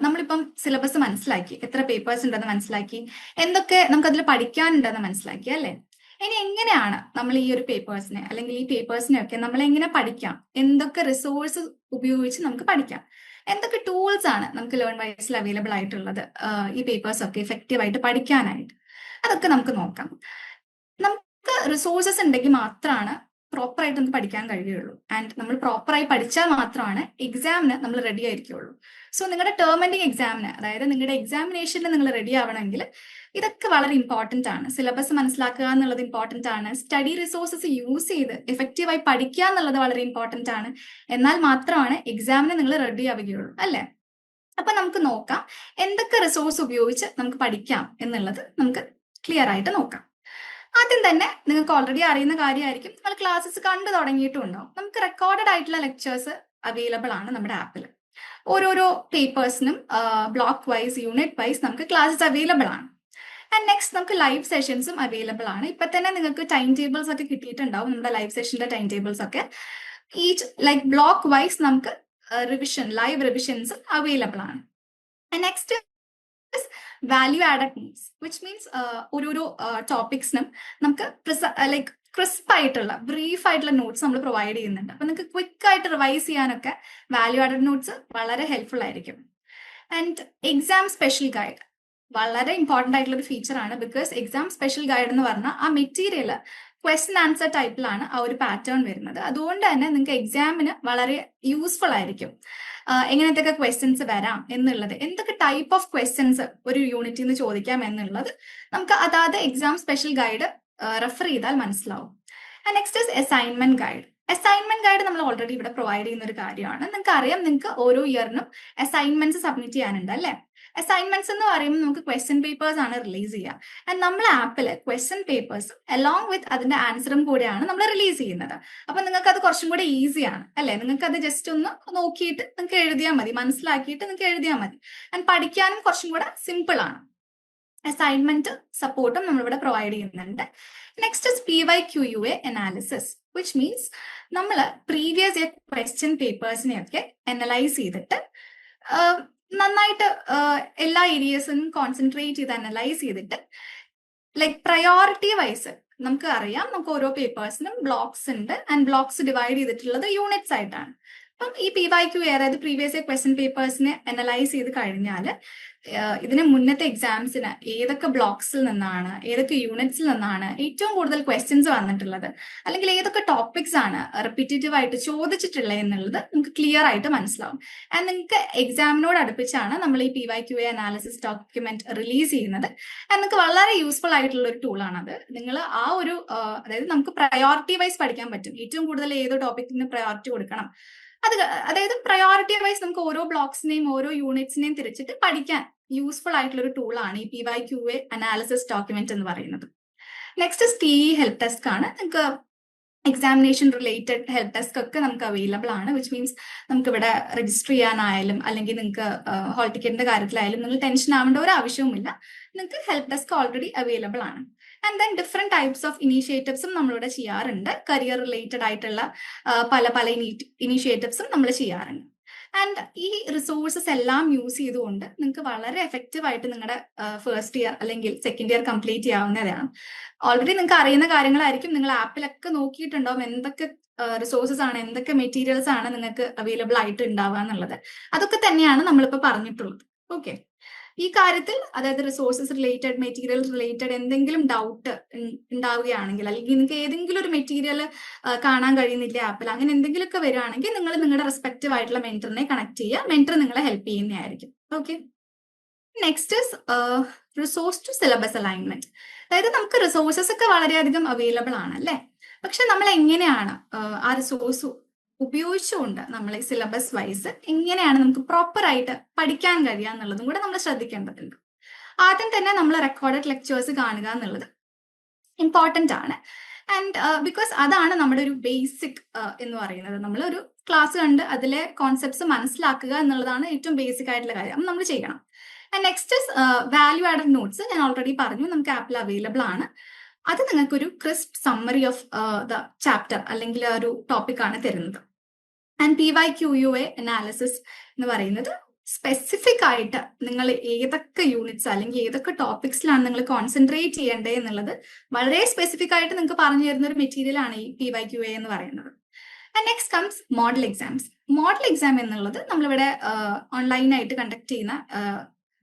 നമ്മളിപ്പം സിലബസ് മനസ്സിലാക്കി, എത്ര പേപ്പേഴ്സ് ഉണ്ടെന്ന് മനസ്സിലാക്കി, എന്തൊക്കെ നമുക്കതിൽ പഠിക്കാനുണ്ടെന്ന് മനസ്സിലാക്കി അല്ലേ. ഇനി എങ്ങനെയാണ് നമ്മൾ ഈ ഒരു പേപ്പേഴ്സിനെ അല്ലെങ്കിൽ ഈ പേപ്പേഴ്സിനെയൊക്കെ നമ്മൾ എങ്ങനെ പഠിക്കാം, എന്തൊക്കെ റിസോഴ്സ് ഉപയോഗിച്ച് നമുക്ക് പഠിക്കാം, എന്തൊക്കെ ടൂൾസ് ആണ് നമുക്ക് ലേൺ വൈസിൽ അവൈലബിൾ ആയിട്ടുള്ളത് ഈ പേപ്പേഴ്സ് ഒക്കെ എഫക്റ്റീവായിട്ട് പഠിക്കാനായിട്ട്, അതൊക്കെ നമുക്ക് നോക്കാം. നമുക്ക് റിസോഴ്സസ് ഉണ്ടെങ്കിൽ മാത്രമാണ് പ്രോപ്പറായിട്ട് നമുക്ക് പഠിക്കാൻ കഴിയുള്ളൂ. ആൻഡ് നമ്മൾ പ്രോപ്പറായി പഠിച്ചാൽ മാത്രമാണ് എക്സാമിന് നമ്മൾ റെഡി ആയിരിക്കുള്ളൂ. സോ നിങ്ങളുടെ ടേം എൻഡിങ് എക്സാമിന്, അതായത് നിങ്ങളുടെ എക്സാമിനേഷനിൽ നിങ്ങൾ റെഡി ആവണമെങ്കിൽ ഇതൊക്കെ വളരെ ഇമ്പോർട്ടൻ്റ് ആണ്. സിലബസ് മനസ്സിലാക്കുക എന്നുള്ളത് ഇമ്പോർട്ടൻ്റ് ആണ്. സ്റ്റഡി റിസോഴ്സസ് യൂസ് ചെയ്ത് എഫക്റ്റീവായി പഠിക്കുക എന്നുള്ളത് വളരെ ഇമ്പോർട്ടൻ്റ് ആണ്. എന്നാൽ മാത്രമാണ് എക്സാമിന് നിങ്ങൾ റെഡി ആവുകയുള്ളൂ അല്ലേ. അപ്പൊ നമുക്ക് നോക്കാം എന്തൊക്കെ റിസോഴ്സ് ഉപയോഗിച്ച് നമുക്ക് പഠിക്കാം എന്നുള്ളത് നമുക്ക് ക്ലിയർ ആയിട്ട് നോക്കാം. ആദ്യം തന്നെ നിങ്ങൾക്ക് ഓൾറെഡി അറിയുന്ന കാര്യമായിരിക്കും, നിങ്ങൾ ക്ലാസ്സസ് കണ്ടു തുടങ്ങിയിട്ടുണ്ടാവും. നമുക്ക് റെക്കോർഡഡ് ആയിട്ടുള്ള ലെക്ചേഴ്സ് അവൈലബിൾ ആണ് നമ്മുടെ ആപ്പിൽ. ഓരോരോ പേപ്പേഴ്സിനും ബ്ലോക്ക് വൈസ് യൂണിറ്റ് വൈസ് നമുക്ക് ക്ലാസ്സസ് അവൈലബിൾ ആണ്. ആൻഡ് നെക്സ്റ്റ് നമുക്ക് ലൈവ് സെഷൻസും അവൈലബിൾ ആണ്. ഇപ്പൊ തന്നെ നിങ്ങൾക്ക് ടൈം ടേബിൾസ് ഒക്കെ കിട്ടിയിട്ടുണ്ടാവും, നമ്മുടെ ലൈവ് സെഷന്റെ ടൈം ടേബിൾസ് ഒക്കെ. ഈച്ച് ലൈക്ക് ബ്ലോക്ക് വൈസ് നമുക്ക് റിവിഷൻ ലൈവ് റിവിഷൻസ് അവൈലബിൾ ആണ്. And next value added notes, which means ഓരോരോ ടോപ്പിക്സിനും നമുക്ക് ലൈക്ക് ക്രിസ്പ് ആയിട്ടുള്ള ബ്രീഫ് ആയിട്ടുള്ള നോട്ട്സ് നമ്മൾ പ്രൊവൈഡ് ചെയ്യുന്നുണ്ട്. അപ്പൊ നിങ്ങൾക്ക് ക്വിക്ക് ആയിട്ട് റിവൈസ് ചെയ്യാനൊക്കെ വാല്യൂ ആഡഡ് നോട്ട്സ് വളരെ ഹെൽപ്ഫുൾ ആയിരിക്കും. ആൻഡ് എക്സാം സ്പെഷ്യൽ ഗൈഡ് വളരെ ഇമ്പോർട്ടന്റ് ആയിട്ടുള്ള ഒരു ഫീച്ചർ ആണ്. ബിക്കോസ് എക്സാം സ്പെഷ്യൽ ഗൈഡ് എന്ന് പറഞ്ഞാൽ ആ മെറ്റീരിയൽ ക്വസ്റ്റ്യൻ ആൻസർ ടൈപ്പിലാണ് ആ ഒരു പാറ്റേൺ വരുന്നത്. അതുകൊണ്ട് തന്നെ നിങ്ങൾക്ക് എക്സാമിന് വളരെ യൂസ്ഫുൾ ആയിരിക്കും എങ്ങനത്തെയൊക്കെ ക്വസ്റ്റ്യൻസ് വരാം എന്നുള്ളത്, എന്തൊക്കെ ടൈപ്പ് ഓഫ് ക്വസ്റ്റ്യൻസ് ഒരു യൂണിറ്റിൽ നിന്ന് ചോദിക്കാം എന്നുള്ളത് നമുക്ക് അതാത് എക്സാം സ്പെഷ്യൽ ഗൈഡ് റെഫർ ചെയ്താൽ മനസ്സിലാവും. Next is assignment guide. Assignment guide നമ്മൾ ഓൾറെഡി ഇവിടെ പ്രൊവൈഡ് ചെയ്യുന്ന ഒരു കാര്യമാണ്. നിങ്ങൾക്ക് അറിയാം, നിങ്ങൾക്ക് ഓരോ ഇയറിനും അസൈൻമെന്റ്സ് സബ്മിറ്റ് ചെയ്യാനുണ്ട് അല്ലേ? അസൈൻമെന്റ്സ് എന്ന് പറയുമ്പോൾ നമുക്ക് ക്വസ്റ്റ്യൻ പേപ്പേഴ്സ് ആണ് റിലീസ് ചെയ്യുക. ആൻഡ് നമ്മൾ ആപ്പിൽ ക്വസ്റ്റ്യൻ പേപ്പേഴ്സും അലോങ് വിത്ത് അതിന്റെ ആൻസറും കൂടെയാണ് നമ്മൾ റിലീസ് ചെയ്യുന്നത്. അപ്പൊ നിങ്ങൾക്ക് അത് കുറച്ചും കൂടെ ഈസിയാണ് അല്ലെ? നിങ്ങൾക്ക് അത് ജസ്റ്റ് ഒന്ന് നോക്കിയിട്ട് നിങ്ങൾക്ക് എഴുതിയാൽ മതി, മനസ്സിലാക്കിയിട്ട് നിങ്ങൾക്ക് എഴുതിയാൽ മതി. ആൻഡ് പഠിക്കാനും കുറച്ചും കൂടെ സിമ്പിൾ ആണ്. അസൈൻമെന്റ് സപ്പോർട്ടും നമ്മളിവിടെ പ്രൊവൈഡ് ചെയ്യുന്നുണ്ട്. Next is PYQUA analysis, which means നമ്മൾ പ്രീവിയസ് ഇയർ ക്വസ്റ്റ്യൻ പേപ്പേഴ്സിനെയൊക്കെ അനലൈസ് ചെയ്തിട്ട് നന്നായിട്ട് എല്ലാ ഏരിയസിനും കോൺസെൻട്രേറ്റ് ചെയ്ത് അനലൈസ് ചെയ്തിട്ട് ലൈക്ക് പ്രയോറിറ്റി വൈസ് നമുക്ക് അറിയാം, നമുക്ക് ഓരോ പേപ്പേഴ്സിനും ബ്ലോക്സ് ഉണ്ട്. ആൻഡ് ബ്ലോക്സ് ഡിവൈഡ് ചെയ്തിട്ടുള്ളത് യൂണിറ്റ്സ് ആയിട്ടാണ്. അപ്പം ഈ PYQA അതായത് പ്രീവിയസ് ഇയർ ക്വസ്റ്റ്യൻ പേപ്പേഴ്സിനെ അനലൈസ് ചെയ്ത് കഴിഞ്ഞാൽ ഇതിന് മുന്നത്തെ എക്സാംസിന് ഏതൊക്കെ ബ്ലോക്സിൽ നിന്നാണ്, ഏതൊക്കെ യൂണിറ്റ്സിൽ നിന്നാണ് ഏറ്റവും കൂടുതൽ ക്വസ്റ്റ്യൻസ് വന്നിട്ടുള്ളത്, അല്ലെങ്കിൽ ഏതൊക്കെ ടോപ്പിക്സ് ആണ് റിപ്പീറ്റേറ്റീവ് ആയിട്ട് ചോദിച്ചിട്ടുള്ളത് എന്നുള്ളത് നമുക്ക് ക്ലിയർ ആയിട്ട് മനസ്സിലാവും. ആൻഡ് നിങ്ങൾക്ക് എക്സാമിനോട് അടുപ്പിച്ചാണ് നമ്മൾ ഈ PYQA അനാലിസിസ് ഡോക്യുമെന്റ് റിലീസ് ചെയ്യുന്നത്. ആൻഡ് നിങ്ങൾക്ക് വളരെ യൂസ്ഫുൾ ആയിട്ടുള്ള ഒരു ടൂളാണത്. നിങ്ങൾ ആ ഒരു അതായത് നമുക്ക് പ്രയോറിറ്റി വൈസ് പഠിക്കാൻ പറ്റും, ഏറ്റവും കൂടുതൽ ഏതോ ടോപ്പിക്കിന് പ്രയോറിറ്റി കൊടുക്കണം, അതായത് പ്രയോറിറ്റി വൈസ് നമുക്ക് ഓരോ ബ്ലോക്സിനെയും ഓരോ യൂണിറ്റ്സിനെയും തിരിച്ചിട്ട് പഠിക്കാൻ യൂസ്ഫുൾ ആയിട്ടുള്ള ഒരു ടൂളാണ് ഈ PYQA അനാലിസിസ് ഡോക്യുമെന്റ് എന്ന് പറയുന്നത്. നെക്സ്റ്റ് CE ഹെൽപ്പ് ഡെസ്ക് ആണ്. നിങ്ങൾക്ക് എക്സാമിനേഷൻ റിലേറ്റഡ് ഹെൽപ്പ് ഡെസ്ക് ഒക്കെ നമുക്ക് അവൈലബിൾ ആണ്. വിച്ച് മീൻസ് നമുക്ക് ഇവിടെ രജിസ്റ്റർ ചെയ്യാനായാലും അല്ലെങ്കിൽ നിങ്ങൾക്ക് ഹോൾ ടിക്കറ്റിന്റെ കാര്യത്തിലായാലും നിങ്ങൾ ടെൻഷൻ ആവേണ്ട ഒരു ആവശ്യവുമില്ല. നിങ്ങൾക്ക് ഹെൽപ്പ് ഡെസ്ക് ഓൾറെഡി അവൈലബിൾ ആണ്. And then different types of ഇനീഷ്യേറ്റീവ്സും നമ്മളിവിടെ ചെയ്യാറുണ്ട്. കരിയർ റിലേറ്റഡ് ആയിട്ടുള്ള പല പല ഇനീഷ്യേറ്റീവ്സും നമ്മൾ ചെയ്യാറുണ്ട്. ആൻഡ് ഈ റിസോഴ്സസ് എല്ലാം യൂസ് ചെയ്തുകൊണ്ട് നിങ്ങൾക്ക് വളരെ എഫക്റ്റീവ് ആയിട്ട് നിങ്ങളുടെ ഫസ്റ്റ് ഇയർ അല്ലെങ്കിൽ സെക്കൻഡ് ഇയർ കംപ്ലീറ്റ് ചെയ്യാവുന്നതാണ്. ഓൾറെഡി നിങ്ങൾക്ക് അറിയുന്ന കാര്യങ്ങളായിരിക്കും, നിങ്ങൾ ആപ്പിലൊക്കെ നോക്കിയിട്ടുണ്ടാവും എന്തൊക്കെ റിസോഴ്സസ് ആണ്, എന്തൊക്കെ മെറ്റീരിയൽസ് ആണ് നിങ്ങൾക്ക് അവൈലബിൾ ആയിട്ട് ഉണ്ടാവുക എന്നുള്ളത്. അതൊക്കെ തന്നെയാണ് നമ്മളിപ്പോൾ പറഞ്ഞിട്ടുള്ളത്. ഓക്കെ, ഈ കാര്യത്തിൽ അതായത് റിസോഴ്സസ് റിലേറ്റഡ്, മെറ്റീരിയൽ റിലേറ്റഡ് എന്തെങ്കിലും ഡൗട്ട് ഉണ്ടാവുകയാണെങ്കിൽ, അല്ലെങ്കിൽ നിങ്ങൾക്ക് ഏതെങ്കിലും ഒരു മെറ്റീരിയൽ കാണാൻ കഴിയുന്നില്ല ആപ്പിൽ, അങ്ങനെ എന്തെങ്കിലുമൊക്കെ വരികയാണെങ്കിൽ നിങ്ങൾ നിങ്ങളുടെ റെസ്പെക്റ്റീവ് ആയിട്ടുള്ള മെന്ററിനെ കണക്ട് ചെയ്യുക. മെന്റർ നിങ്ങളെ ഹെൽപ്പ് ചെയ്യുന്നതായിരിക്കും. Okay, next is resource to syllabus alignment. അതായത് നമുക്ക് റിസോഴ്സസ് ഒക്കെ വളരെയധികം അവൈലബിൾ ആണ് അല്ലേ? പക്ഷെ നമ്മൾ എങ്ങനെയാണ് ആ റിസോഴ്സ് ഉപയോഗിച്ചുകൊണ്ട് നമ്മൾ ഈ സിലബസ് വൈസ് എങ്ങനെയാണ് നമുക്ക് പ്രോപ്പർ ആയിട്ട് പഠിക്കാൻ കഴിയുക എന്നുള്ളതും കൂടെ നമ്മൾ ശ്രദ്ധിക്കേണ്ടതുണ്ട്. ആദ്യം തന്നെ നമ്മൾ റെക്കോർഡഡ് ലെക്ചേഴ്സ് കാണുക എന്നുള്ളത് ഇമ്പോർട്ടൻ്റ് ആണ്. ആൻഡ് ബിക്കോസ് അതാണ് നമ്മുടെ ഒരു ബേസിക് എന്ന് പറയുന്നത്. നമ്മൾ ഒരു ക്ലാസ് കണ്ട് അതിലെ കോൺസെപ്റ്റ്സ് മനസ്സിലാക്കുക എന്നുള്ളതാണ് ഏറ്റവും ബേസിക് ആയിട്ടുള്ള കാര്യം നമ്മൾ ചെയ്യണം. And next is value added notes. ഞാൻ ഓൾറെഡി പറഞ്ഞു, നമുക്ക് ആപ്പിൽ അവൈലബിൾ ആണ്. അത് നിങ്ങൾക്കൊരു crisp summary of the chapter അല്ലെങ്കിൽ ഒരു ടോപ്പിക് ആണ് തരുന്നത്. ആൻഡ് PYQUA അനാലിസിസ് എന്ന് പറയുന്നത് സ്പെസിഫിക് ആയിട്ട് നിങ്ങൾ ഏതൊക്കെ യൂണിറ്റ്സ് അല്ലെങ്കിൽ ഏതൊക്കെ ടോപ്പിക്സിലാണ് നിങ്ങൾ കോൺസെൻട്രേറ്റ് ചെയ്യേണ്ടത് എന്നുള്ളത് വളരെ സ്പെസിഫിക് ആയിട്ട് നിങ്ങൾക്ക് പറഞ്ഞു തരുന്ന ഒരു മെറ്റീരിയൽ ആണ് ഈ PYQA എന്ന് പറയുന്നത്. And next comes model exams. Model exam എന്നുള്ളത് നമ്മളിവിടെ ഓൺലൈനായിട്ട് കണ്ടക്ട് ചെയ്യുന്ന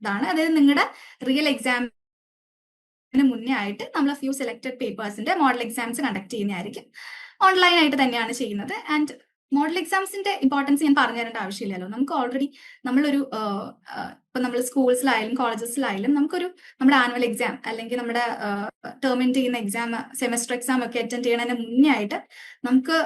ഇതാണ്. അതായത് നിങ്ങളുടെ റിയൽ എക്സാമിന് മുന്നേ ആയിട്ട് നമ്മൾ ഫ്യൂ സെലക്ടഡ് പേപ്പേഴ്സിന്റെ മോഡൽ എക്സാംസ് കണ്ടക്ട് ചെയ്യുന്നതായിരിക്കും. ഓൺലൈനായിട്ട് തന്നെയാണ് ചെയ്യുന്നത്. ആൻഡ് മോഡൽ എക്സാംസിന്റെ ഇമ്പോർട്ടൻസ് ഞാൻ പറഞ്ഞു തരേണ്ട ആവശ്യമില്ലല്ലോ. നമുക്ക് ഓൾറെഡി നമ്മളൊരു ഇപ്പൊ നമ്മൾ സ്കൂൾസിലായാലും കോളേജസിലായാലും നമുക്കൊരു നമ്മുടെ ആനുവൽ എക്സാം അല്ലെങ്കിൽ നമ്മുടെ ടേം എൻഡ് ചെയ്യുന്ന എക്സാം, സെമസ്റ്റർ എക്സാം ഒക്കെ അറ്റൻഡ് ചെയ്യണതിന് മുന്നേ ആയിട്ട് നമുക്ക്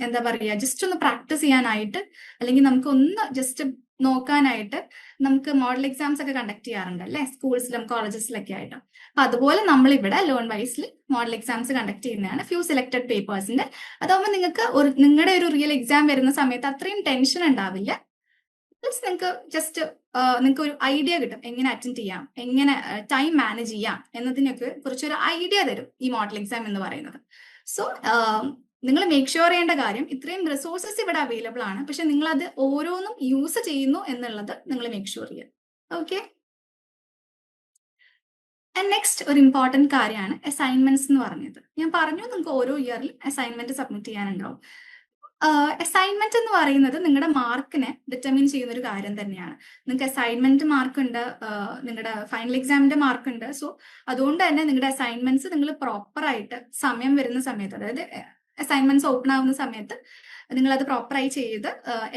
എന്താ പറയുക, ജസ്റ്റ് ഒന്ന് പ്രാക്ടീസ് ചെയ്യാനായിട്ട് അല്ലെങ്കിൽ നമുക്ക് ഒന്ന് ജസ്റ്റ് നോക്കാനായിട്ട് നമുക്ക് മോഡൽ എക്സാംസ് ഒക്കെ കണ്ടക്ട് ചെയ്യാറുണ്ട് അല്ലെ, സ്കൂൾസിലും കോളേജസിലൊക്കെ ആയിട്ട്. അപ്പൊ അതുപോലെ നമ്മൾ ഇവിടെ ലേൺ വൈസിൽ മോഡൽ എക്സാംസ് കണ്ടക്ട് ചെയ്യുന്നതാണ് ഫ്യൂ സെലക്ടഡ് പേപ്പേഴ്സിന്റെ. അതാവുമ്പോൾ നിങ്ങൾക്ക് നിങ്ങളുടെ ഒരു റിയൽ എക്സാം വരുന്ന സമയത്ത് അത്രയും ടെൻഷൻ ഉണ്ടാവില്ല. പ്ലസ് നിങ്ങൾക്ക് ജസ്റ്റ് നിങ്ങൾക്ക് ഒരു ഐഡിയ കിട്ടും എങ്ങനെ അറ്റൻഡ് ചെയ്യാം, എങ്ങനെ ടൈം മാനേജ് ചെയ്യാം എന്നതിനൊക്കെ കുറിച്ചൊരു ഐഡിയ തരും ഈ മോഡൽ എക്സാം എന്ന് പറയുന്നത്. സോ നിങ്ങൾ മേക്ക് ഷുവർ ചെയ്യേണ്ട കാര്യം ഇത്രയും റിസോഴ്സസ് ഇവിടെ അവൈലബിൾ ആണ്, പക്ഷെ നിങ്ങൾ അത് ഓരോന്നും യൂസ് ചെയ്യുന്നു എന്നുള്ളത് നിങ്ങൾ മേക്ക് ഷുവർ ചെയ്യുക. ഓക്കെ. ആൻഡ് നെക്സ്റ്റ് ഒരു ഇമ്പോർട്ടൻറ്റ് കാര്യമാണ് അസൈൻമെന്റ്സ് എന്ന് പറഞ്ഞത്. ഞാൻ പറഞ്ഞു നിങ്ങൾക്ക് ഓരോ ഇയറിൽ അസൈൻമെന്റ് സബ്മിറ്റ് ചെയ്യാനുണ്ടാവും. അസൈൻമെന്റ് എന്ന് പറയുന്നത് നിങ്ങളുടെ മാർക്കിനെ ഡിറ്റർമിൻ ചെയ്യുന്ന ഒരു കാര്യം തന്നെയാണ്. നിങ്ങൾക്ക് അസൈൻമെന്റ് മാർക്ക് ഉണ്ട്, നിങ്ങളുടെ ഫൈനൽ എക്സാമിന്റെ മാർക്ക് ഉണ്ട്. സോ അതുകൊണ്ട് തന്നെ നിങ്ങളുടെ അസൈൻമെന്റ്സ് നിങ്ങൾ പ്രോപ്പറായിട്ട് സമയം വരുന്ന സമയത്ത്, അതായത് അസൈൻമെന്റ്സ് ഓപ്പൺ ആവുന്ന സമയത്ത് നിങ്ങൾ അത് പ്രോപ്പറായി ചെയ്ത്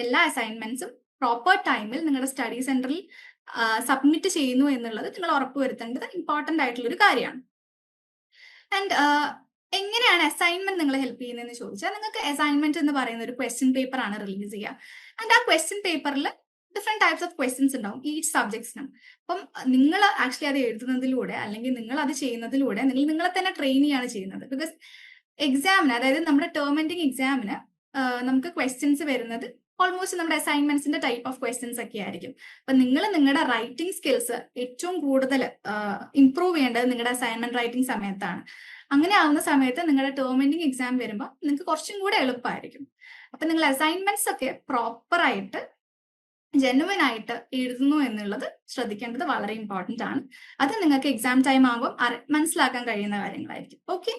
എല്ലാ അസൈൻമെന്റ്സും പ്രോപ്പർ ടൈമിൽ നിങ്ങളുടെ സ്റ്റഡി സെന്ററിൽ സബ്മിറ്റ് ചെയ്യുന്നു എന്നുള്ളത് നിങ്ങൾ ഉറപ്പുവരുത്തേണ്ടത് ഇമ്പോർട്ടന്റ് ആയിട്ടുള്ള ഒരു കാര്യമാണ്. ആൻഡ് എങ്ങനെയാണ് അസൈൻമെന്റ് നിങ്ങളെ ഹെൽപ്പ് ചെയ്യുന്നതെന്ന് ചോദിച്ചാൽ, നിങ്ങൾക്ക് അസൈൻമെന്റ് എന്ന് പറയുന്ന ഒരു ക്വസ്റ്റ്യൻ പേപ്പർ ആണ് റിലീസ് ചെയ്യുക. ആൻഡ് ആ ക്വസ്റ്റ്യൻ പേപ്പറിൽ ഡിഫറെന്റ് ടൈപ്സ് ഓഫ് ക്വസ്റ്റ്യൻസ് ഉണ്ടാവും ഈച്ച് സബ്ജക്ട്സിനും. അപ്പം നിങ്ങൾ ആക്ച്വലി അത് എഴുതുന്നതിലൂടെ അല്ലെങ്കിൽ നിങ്ങൾ അത് ചെയ്യുന്നതിലൂടെ നിങ്ങൾ നിങ്ങളെ തന്നെ ട്രെയിൻ ചെയ്യാണ് ചെയ്യുന്നത്. ബിക്കോസ് എക്സാമിന്, അതായത് നമ്മുടെ ടേം എൻഡിങ് എക്സാമിന് നമുക്ക് ക്വസ്റ്റ്യൻസ് വരുന്നത് ഓൾമോസ്റ്റ് നമ്മുടെ അസൈൻമെന്റ്സിന്റെ ടൈപ്പ് ഓഫ് ക്വസ്റ്റ്യൻസ് ഒക്കെ ആയിരിക്കും. അപ്പൊ നിങ്ങൾ നിങ്ങളുടെ റൈറ്റിംഗ് സ്കിൽസ് ഏറ്റവും കൂടുതൽ ഇംപ്രൂവ് ചെയ്യേണ്ടത് നിങ്ങളുടെ അസൈൻമെന്റ് റൈറ്റിംഗ് സമയത്താണ്. അങ്ങനെ ആവുന്ന സമയത്ത് നിങ്ങളുടെ ടേം എൻഡിങ് എക്സാം വരുമ്പോൾ നിങ്ങൾക്ക് കുറച്ചും കൂടെ എളുപ്പമായിരിക്കും. അപ്പൊ നിങ്ങൾ അസൈൻമെന്റ്സ് ഒക്കെ പ്രോപ്പർ ആയിട്ട് ജെനുവൻ ആയിട്ട് എഴുതുന്നു എന്നുള്ളത് ശ്രദ്ധിക്കേണ്ടത് വളരെ ഇമ്പോർട്ടന്റ് ആണ്. അത് നിങ്ങൾക്ക് എക്സാം ടൈം ആകുമ്പോൾ മനസ്സിലാക്കാൻ കഴിയുന്ന കാര്യങ്ങളായിരിക്കും. Okay.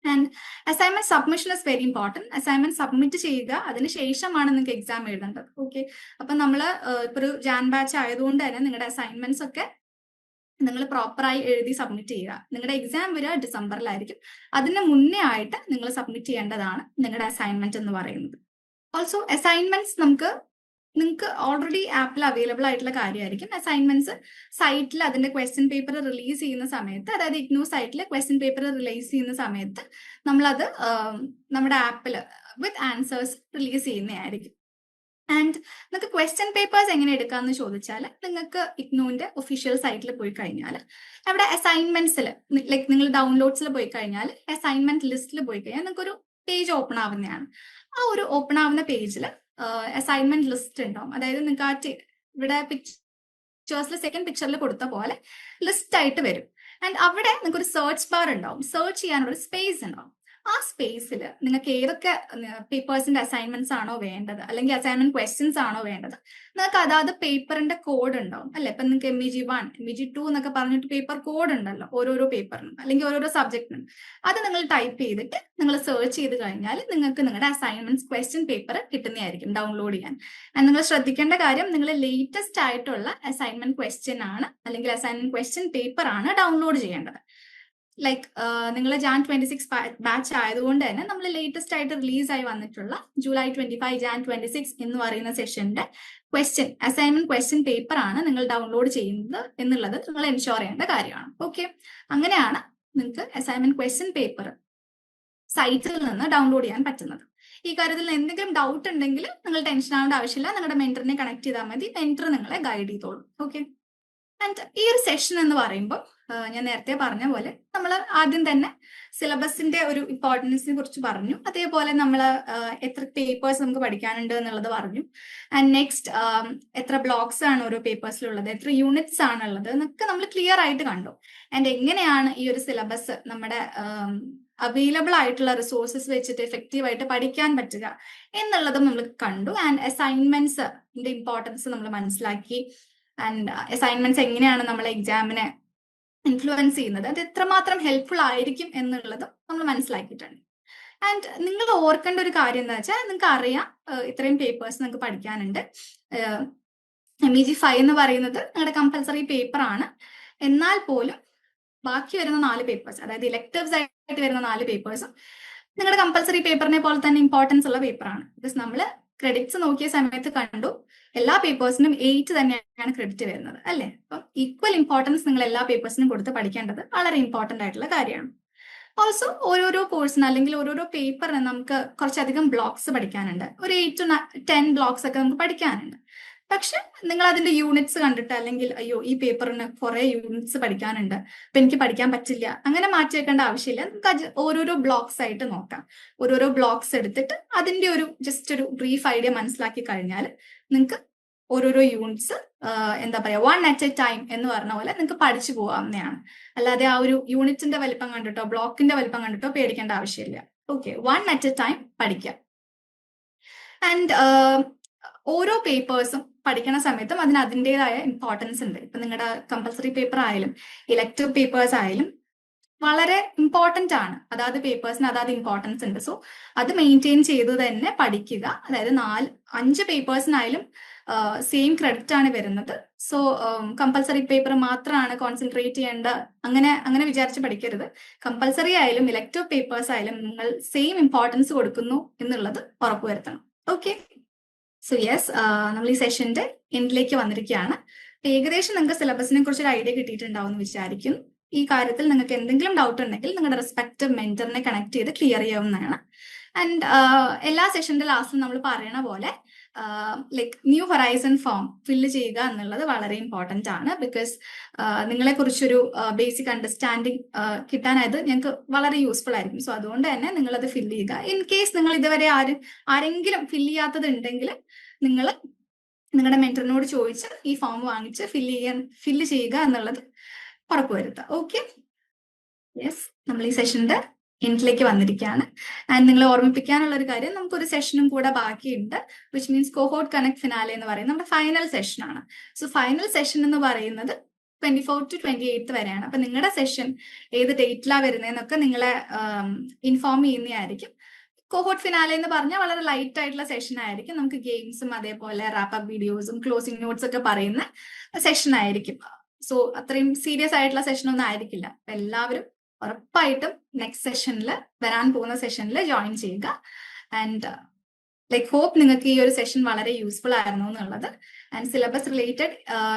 And assignment submission is very important. Assignment submit ചെയ്യുക, അതിനുശേഷമാണ് നിങ്ങൾക്ക് എക്സാം എഴുതേണ്ടത്. ഓക്കെ. അപ്പൊ നമ്മൾ ഇപ്പൊ ഒരു ജാൻ ബാച്ച് ആയതുകൊണ്ട് തന്നെ നിങ്ങളുടെ അസൈൻമെന്റ്സ് ഒക്കെ നിങ്ങൾ പ്രോപ്പറായി എഴുതി സബ്മിറ്റ് ചെയ്യുക. നിങ്ങളുടെ എക്സാം വരിക ഡിസംബറിലായിരിക്കും. അതിന് മുന്നേ ആയിട്ട് നിങ്ങൾ സബ്മിറ്റ് ചെയ്യേണ്ടതാണ് നിങ്ങളുടെ അസൈൻമെന്റ് എന്ന് പറയുന്നത്. ഓൾസോ അസൈൻമെന്റ്സ് നിങ്ങൾക്ക് ഓൾറെഡി ആപ്പിൽ അവൈലബിൾ ആയിട്ടുള്ള കാര്യമായിരിക്കും. അസൈൻമെന്റ്സ് സൈറ്റിൽ അതിന്റെ ക്വസ്റ്റ്യൻ പേപ്പർ റിലീസ് ചെയ്യുന്ന സമയത്ത്, അതായത് ഇഗ്നോ സൈറ്റിൽ ക്വസ്റ്റ്യൻ പേപ്പർ റിലീസ് ചെയ്യുന്ന സമയത്ത് നമ്മളത് നമ്മുടെ ആപ്പിൽ വിത്ത് ആൻസേഴ്സ് റിലീസ് ചെയ്യുന്നതായിരിക്കും. ആൻഡ് നിങ്ങൾക്ക് ക്വസ്റ്റ്യൻ പേപ്പേഴ്സ് എങ്ങനെ എടുക്കാമെന്ന് ചോദിച്ചാൽ, നിങ്ങൾക്ക് ഇഗ്നോന്റെ ഒഫീഷ്യൽ സൈറ്റിൽ പോയി കഴിഞ്ഞാൽ അവിടെ അസൈൻമെന്റ്സിൽ ലൈക്ക് നിങ്ങൾ ഡൗൺലോഡ്സിൽ പോയി കഴിഞ്ഞാൽ അസൈൻമെന്റ് ലിസ്റ്റിൽ പോയി കഴിഞ്ഞാൽ നിങ്ങൾക്ക് ഒരു പേജ് ഓപ്പൺ ആവുന്നതാണ്. ആ ഒരു ഓപ്പൺ ആവുന്ന പേജിൽ അസൈൻമെന്റ് ലിസ്റ്റ് ഉണ്ടാവും. അതായത് നിങ്ങൾക്ക് ഇവിടെ പിക്ചേഴ്സിൽ സെക്കൻഡ് പിക്ചറിൽ കൊടുത്ത പോലെ ലിസ്റ്റ് ആയിട്ട് വരും. ആൻഡ് അവിടെ നിങ്ങൾക്ക് ഒരു സെർച്ച് ബാർ ഉണ്ടാവും. സെർച്ച് ചെയ്യാനുള്ള ഒരു സ്പേസ് ഉണ്ടാവും. ആ സ്പേസിൽ നിങ്ങൾക്ക് ഏതൊക്കെ പേപ്പേഴ്സിന്റെ അസൈൻമെന്റ്സ് ആണോ വേണ്ടത്, അല്ലെങ്കിൽ അസൈൻമെന്റ് ക്വസ്റ്റ്യൻസ് ആണോ വേണ്ടത്, നിങ്ങൾക്ക് അതാത് പേപ്പറിന്റെ കോഡ് ഉണ്ടാവും. അല്ലെ, ഇപ്പൊ നിങ്ങൾക്ക് MEG1 MEG2 എന്നൊക്കെ പറഞ്ഞിട്ട് പേപ്പർ കോഡ് ഉണ്ടല്ലോ ഓരോരോ പേപ്പറിനും അല്ലെങ്കിൽ ഓരോരോ സബ്ജക്റ്റിനും. അത് നിങ്ങൾ ടൈപ്പ് ചെയ്തിട്ട് നിങ്ങൾ സെർച്ച് ചെയ്ത് കഴിഞ്ഞാൽ നിങ്ങൾക്ക് നിങ്ങളുടെ അസൈൻമെന്റ്സ് ക്വസ്റ്റ്യൻ പേപ്പർ കിട്ടുന്നതായിരിക്കും ഡൗൺലോഡ് ചെയ്യാൻ. നിങ്ങൾ ശ്രദ്ധിക്കേണ്ട കാര്യം, നിങ്ങൾ ലേറ്റസ്റ്റ് ആയിട്ടുള്ള അസൈൻമെന്റ് ക്വസ്റ്റ്യൻ ആണ് അല്ലെങ്കിൽ അസൈൻമെന്റ് ക്വസ്റ്റ്യൻ പേപ്പർ ആണ് ഡൗൺലോഡ് ചെയ്യേണ്ടത്. ലൈക്ക് നിങ്ങൾ Jan 26 ബാച്ച് ആയതുകൊണ്ട് തന്നെ നമ്മൾ ലേറ്റസ്റ്റ് ആയിട്ട് റിലീസ് ആയി വന്നിട്ടുള്ള July 25 Jan 26 എന്ന് പറയുന്ന സെഷന്റെ അസൈൻമെന്റ് ക്വസ്റ്റ്യൻ പേപ്പർ ആണ് നിങ്ങൾ ഡൗൺലോഡ് ചെയ്യുന്നത് എന്നുള്ളത് നിങ്ങൾ എൻഷുർ ചെയ്യേണ്ട കാര്യമാണ്. ഓക്കെ. അങ്ങനെയാണ് നിങ്ങൾക്ക് അസൈൻമെന്റ് ക്വസ്റ്റ്യൻ പേപ്പർ സൈറ്റിൽ നിന്ന് ഡൗൺലോഡ് ചെയ്യാൻ പറ്റുന്നത്. ഈ കാര്യത്തിൽ എന്തെങ്കിലും ഡൗട്ട് ഉണ്ടെങ്കിൽ നിങ്ങൾ ടെൻഷൻ ആവേണ്ട ആവശ്യമില്ല. നിങ്ങളുടെ മെന്ററിനെ കണക്ട് ചെയ്താൽ മതി. മെന്റർ നിങ്ങളെ ഗൈഡ് ചെയ്തോളും. ഓക്കെ. ആൻഡ് ഈ ഒരു സെഷൻ എന്ന് പറയുമ്പോൾ ഞാൻ നേരത്തെ പറഞ്ഞ പോലെ നമ്മൾ ആദ്യം തന്നെ സിലബസിന്റെ ഒരു ഇമ്പോർട്ടൻസിനെ കുറിച്ച് പറഞ്ഞു. അതേപോലെ നമ്മൾ എത്ര പേപ്പേഴ്സ് നമുക്ക് പഠിക്കാനുണ്ട് എന്നുള്ളത് പറഞ്ഞു. ആൻഡ് നെക്സ്റ്റ് എത്ര ബ്ലോക്സ് ആണ് ഓരോ പേപ്പേഴ്സിലുള്ളത്, എത്ര യൂണിറ്റ്സ് ആണുള്ളത് എന്നൊക്കെ നമ്മൾ ക്ലിയർ ആയിട്ട് കണ്ടു. ആൻഡ് എങ്ങനെയാണ് ഈ ഒരു സിലബസ് നമ്മുടെ അവൈലബിൾ ആയിട്ടുള്ള റിസോഴ്സസ് വെച്ചിട്ട് എഫക്റ്റീവ് ആയിട്ട് പഠിക്കാൻ പറ്റുക എന്നുള്ളതും നമ്മൾ കണ്ടു. ആൻഡ് അസൈൻമെന്റ്സിന്റെ ഇമ്പോർട്ടൻസ് നമ്മൾ മനസ്സിലാക്കി. ആൻഡ് അസൈൻമെന്റ്സ് എങ്ങനെയാണ് നമ്മളെ എക്സാമിനെ ഇൻഫ്ലുവൻസ് ചെയ്യുന്നത്, അത് എത്രമാത്രം ഹെൽപ്ഫുൾ ആയിരിക്കും എന്നുള്ളതും നമ്മൾ മനസ്സിലാക്കിയിട്ടുണ്ട്. ആൻഡ് നിങ്ങൾ ഓർക്കേണ്ട ഒരു കാര്യം എന്താ വെച്ചാൽ, നിങ്ങൾക്ക് അറിയാം ഇത്രയും പേപ്പേഴ്സ് നിങ്ങൾക്ക് പഠിക്കാനുണ്ട്. MEG5 എന്ന് പറയുന്നത് നിങ്ങളുടെ കമ്പൽസറി പേപ്പർ ആണ്. എന്നാൽ പോലും ബാക്കി വരുന്ന 4 പേപ്പേഴ്സ്, അതായത് ഇലക്ടീവ്സ് ആയിട്ട് വരുന്ന 4 പേപ്പേഴ്സും നിങ്ങളുടെ കമ്പൽസറി പേപ്പറിനെ പോലെ തന്നെ ഇമ്പോർട്ടൻസ് ഉള്ള പേപ്പറാണ്. ബിക്കോസ് നമ്മൾ ക്രെഡിറ്റ്സ് നോക്കിയ സമയത്ത് കണ്ടു എല്ലാ പേപ്പേഴ്സിനും 8 തന്നെയാണ് ക്രെഡിറ്റ് വരുന്നത്, അല്ലേ? അപ്പം ഈക്വൽ ഇമ്പോർട്ടൻസ് നിങ്ങൾ എല്ലാ പേപ്പേഴ്സിനും കൊടുത്ത് പഠിക്കേണ്ടത് വളരെ ഇമ്പോർട്ടന്റ് ആയിട്ടുള്ള കാര്യമാണ്. ഓൾസോ ഓരോരോ കോഴ്സിന് അല്ലെങ്കിൽ ഓരോരോ പേപ്പറിന് നമുക്ക് കുറച്ചധികം ബ്ലോക്സ് പഠിക്കാനുണ്ട്. ഒരു 8 to 10 ബ്ലോക്സ് ഒക്കെ നമുക്ക് പഠിക്കാനുണ്ട്. പക്ഷെ നിങ്ങൾ അതിന്റെ യൂണിറ്റ്സ് കണ്ടിട്ട് അല്ലെങ്കിൽ അയ്യോ ഈ പേപ്പറിന് കുറെ യൂണിറ്റ്സ് പഠിക്കാനുണ്ട് അപ്പൊ എനിക്ക് പഠിക്കാൻ പറ്റില്ല, അങ്ങനെ മാറ്റി വെക്കേണ്ട ആവശ്യമില്ല. നമുക്ക് ഓരോരോ ബ്ലോക്സ് ആയിട്ട് നോക്കാം. ഓരോരോ ബ്ലോക്സ് എടുത്തിട്ട് അതിന്റെ ഒരു ജസ്റ്റ് ഒരു ബ്രീഫ് ഐഡിയ മനസ്സിലാക്കി കഴിഞ്ഞാൽ നിങ്ങൾക്ക് ഓരോരോ യൂണിറ്റ്സ് എന്താ പറയാ 1 at a time എന്ന് പറഞ്ഞ പോലെ നിങ്ങൾക്ക് പഠിച്ചു പോകാവുന്നതാണ്. അല്ലാതെ ആ ഒരു യൂണിറ്റിന്റെ വലിപ്പം കണ്ടിട്ടോ ബ്ലോക്കിന്റെ വലിപ്പം കണ്ടിട്ടോ പേടിക്കേണ്ട ആവശ്യമില്ല. ഓക്കെ, 1 at a time പഠിക്കാം. ആൻഡ് ഓരോ പേപ്പേഴ്സും പഠിക്കുന്ന സമയത്തും അതിന് അതിൻ്റെതായ ഇമ്പോർട്ടൻസ് ഉണ്ട്. ഇപ്പൊ നിങ്ങളുടെ കമ്പൽസറി പേപ്പർ ആയാലും ഇലക്ടീവ് പേപ്പേഴ്സ് ആയാലും വളരെ ഇമ്പോർട്ടന്റ് ആണ്. അതാത് പേപ്പേഴ്സിന് അതാത് ഇമ്പോർട്ടൻസ് ഉണ്ട്. സോ അത് മെയിൻറ്റെയിൻ ചെയ്ത് തന്നെ പഠിക്കുക. അതായത് 5 പേപ്പേഴ്സിനായാലും സെയിം ക്രെഡിറ്റ് ആണ് വരുന്നത്. സോ കമ്പൽസറി പേപ്പർ മാത്രമാണ് കോൺസെൻട്രേറ്റ് ചെയ്യേണ്ട അങ്ങനെ വിചാരിച്ച് പഠിക്കരുത്. കമ്പൽസറി ആയാലും ഇലക്ടീവ് പേപ്പേഴ്സ് ആയാലും നിങ്ങൾ സെയിം ഇമ്പോർട്ടൻസ് കൊടുക്കുന്നു എന്നുള്ളത് ഉറപ്പുവരുത്തണം. ഓക്കെ, സോ യെസ്, നമ്മൾ ഈ സെഷന്റെ എൻഡിലേക്ക് വന്നിരിക്കുകയാണ്. ഏകദേശം നിങ്ങൾക്ക് സിലബസിനെ കുറിച്ച് ഒരു ഐഡിയ കിട്ടിയിട്ടുണ്ടാവും എന്ന് വിചാരിക്കുന്നു. ഈ കാര്യത്തിൽ നിങ്ങൾക്ക് എന്തെങ്കിലും ഡൗട്ട് ഉണ്ടെങ്കിൽ നിങ്ങളുടെ റെസ്പെക്റ്റീവ് മെന്ററിനെ കണക്ട് ചെയ്ത് ക്ലിയർ ചെയ്യാവുന്നതാണ്. ആൻഡ് എല്ലാ സെഷന്റെ ലാസ്റ്റിൽ നമ്മൾ പറയണ പോലെ like new horizon form fill ചെയ്യുക എന്നുള്ളത് വളരെ ഇമ്പോർട്ടന്റ് ആണ്. ബിക്കോസ് നിങ്ങളെ കുറിച്ചൊരു ബേസിക് അണ്ടർസ്റ്റാൻഡിങ് കിട്ടാനായത് ഞങ്ങൾക്ക് വളരെ യൂസ്ഫുൾ ആയിരിക്കും. സോ അതുകൊണ്ട് തന്നെ നിങ്ങളത് ഫില്ല് ചെയ്യുക. ഇൻ കേസ് നിങ്ങൾ ഇതുവരെ ആരെങ്കിലും ഫില്ല് ചെയ്യാത്തത് ഉണ്ടെങ്കിൽ നിങ്ങൾ നിങ്ങളുടെ മെന്ററിനോട് ചോദിച്ച് ഈ ഫോം വാങ്ങിച്ച് ഫില്ല് ചെയ്യുക എന്നുള്ളത് ഉറപ്പുവരുത്തുക. ഓക്കെ, യെസ്, നമ്മൾ ഈ സെഷന്റെ എൻഡിലേക്ക് വന്നിരിക്കുകയാണ്. ആൻഡ് നിങ്ങൾ ഓർമ്മിപ്പിക്കാനുള്ള ഒരു കാര്യം, നമുക്കൊരു സെഷനും കൂടെ ബാക്കിയുണ്ട്, which means cohort connect finale എന്ന് പറയുന്നത് നമ്മുടെ ഫൈനൽ സെഷൻ ആണ്. സോ ഫൈനൽ സെഷൻ എന്ന് പറയുന്നത് 24 to 28 വരെയാണ്. അപ്പൊ നിങ്ങളുടെ സെഷൻ ഏത് ഡേറ്റിലാണ് വരുന്നതെന്നൊക്കെ നിങ്ങളെ ഇൻഫോം ചെയ്യുന്നതായിരിക്കും. കോഹോർട്ട് ഫിനാലെ എന്ന് പറഞ്ഞാൽ വളരെ ലൈറ്റ് ആയിട്ടുള്ള സെഷൻ ആയിരിക്കും. നമുക്ക് ഗെയിംസും അതേപോലെ റാപ്പപ്പ് വീഡിയോസും ക്ലോസിംഗ് നോട്ട്സ് ഒക്കെ പറയുന്ന സെഷൻ ആയിരിക്കും. സോ അത്രയും സീരിയസ് ആയിട്ടുള്ള സെഷൻ ഒന്നും ആയിരിക്കില്ല. അപ്പൊ എല്ലാവരും ഉറപ്പായിട്ടും നെക്സ്റ്റ് സെഷനിൽ വരാൻ പോകുന്ന സെഷനിൽ ജോയിൻ ചെയ്യുക. ആൻഡ് ലൈക്ക് ഹോപ്പ് നിങ്ങൾക്ക് ഈ ഒരു സെഷൻ വളരെ യൂസ്ഫുൾ ആയിരുന്നു എന്നുള്ളത്. ആൻഡ് സിലബസ് റിലേറ്റഡ്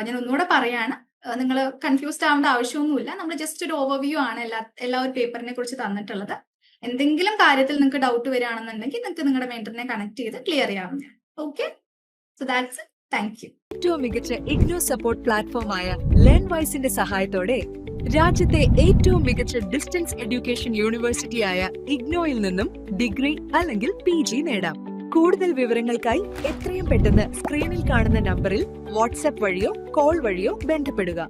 ഞാൻ ഒന്നുകൂടെ പറയാണ്, നിങ്ങൾ കൺഫ്യൂസ്ഡ് ആവേണ്ട ആവശ്യമൊന്നുമില്ല. നമ്മൾ ജസ്റ്റ് ഒരു ഓവർവ്യൂ ആണ് എല്ലാ ഒരു പേപ്പറിനെ കുറിച്ച് തന്നിട്ടുള്ളത്. എന്തെങ്കിലും കാര്യത്തിൽ നിങ്ങൾക്ക് ഡൗട്ട് വരികയാണെന്നുണ്ടെങ്കിൽ നിങ്ങൾക്ക് നിങ്ങളുടെ മെന്ററിനെ കണക്ട് ചെയ്ത് ക്ലിയർ ചെയ്യാവുന്നതാണ്. Okay, so that's it. Thank you. ഏറ്റവും മികച്ച ഇഗ്നോ സപ്പോർട്ട് പ്ലാറ്റ്ഫോമായ ലേൺവൈസിന്റെ സഹായത്തോടെ രാജ്യത്തെ ഏറ്റവും മികച്ച ഡിസ്റ്റൻസ് എഡ്യൂക്കേഷൻ യൂണിവേഴ്സിറ്റിയായ ഇഗ്നോയിൽ നിന്നും ഡിഗ്രി അല്ലെങ്കിൽ PG നേടാം. കൂടുതൽ വിവരങ്ങൾക്കായി എത്രയും പെട്ടെന്ന് സ്ക്രീനിൽ കാണുന്ന നമ്പറിൽ വാട്സ്ആപ്പ് വഴിയോ കോൾ വഴിയോ ബന്ധപ്പെടുക.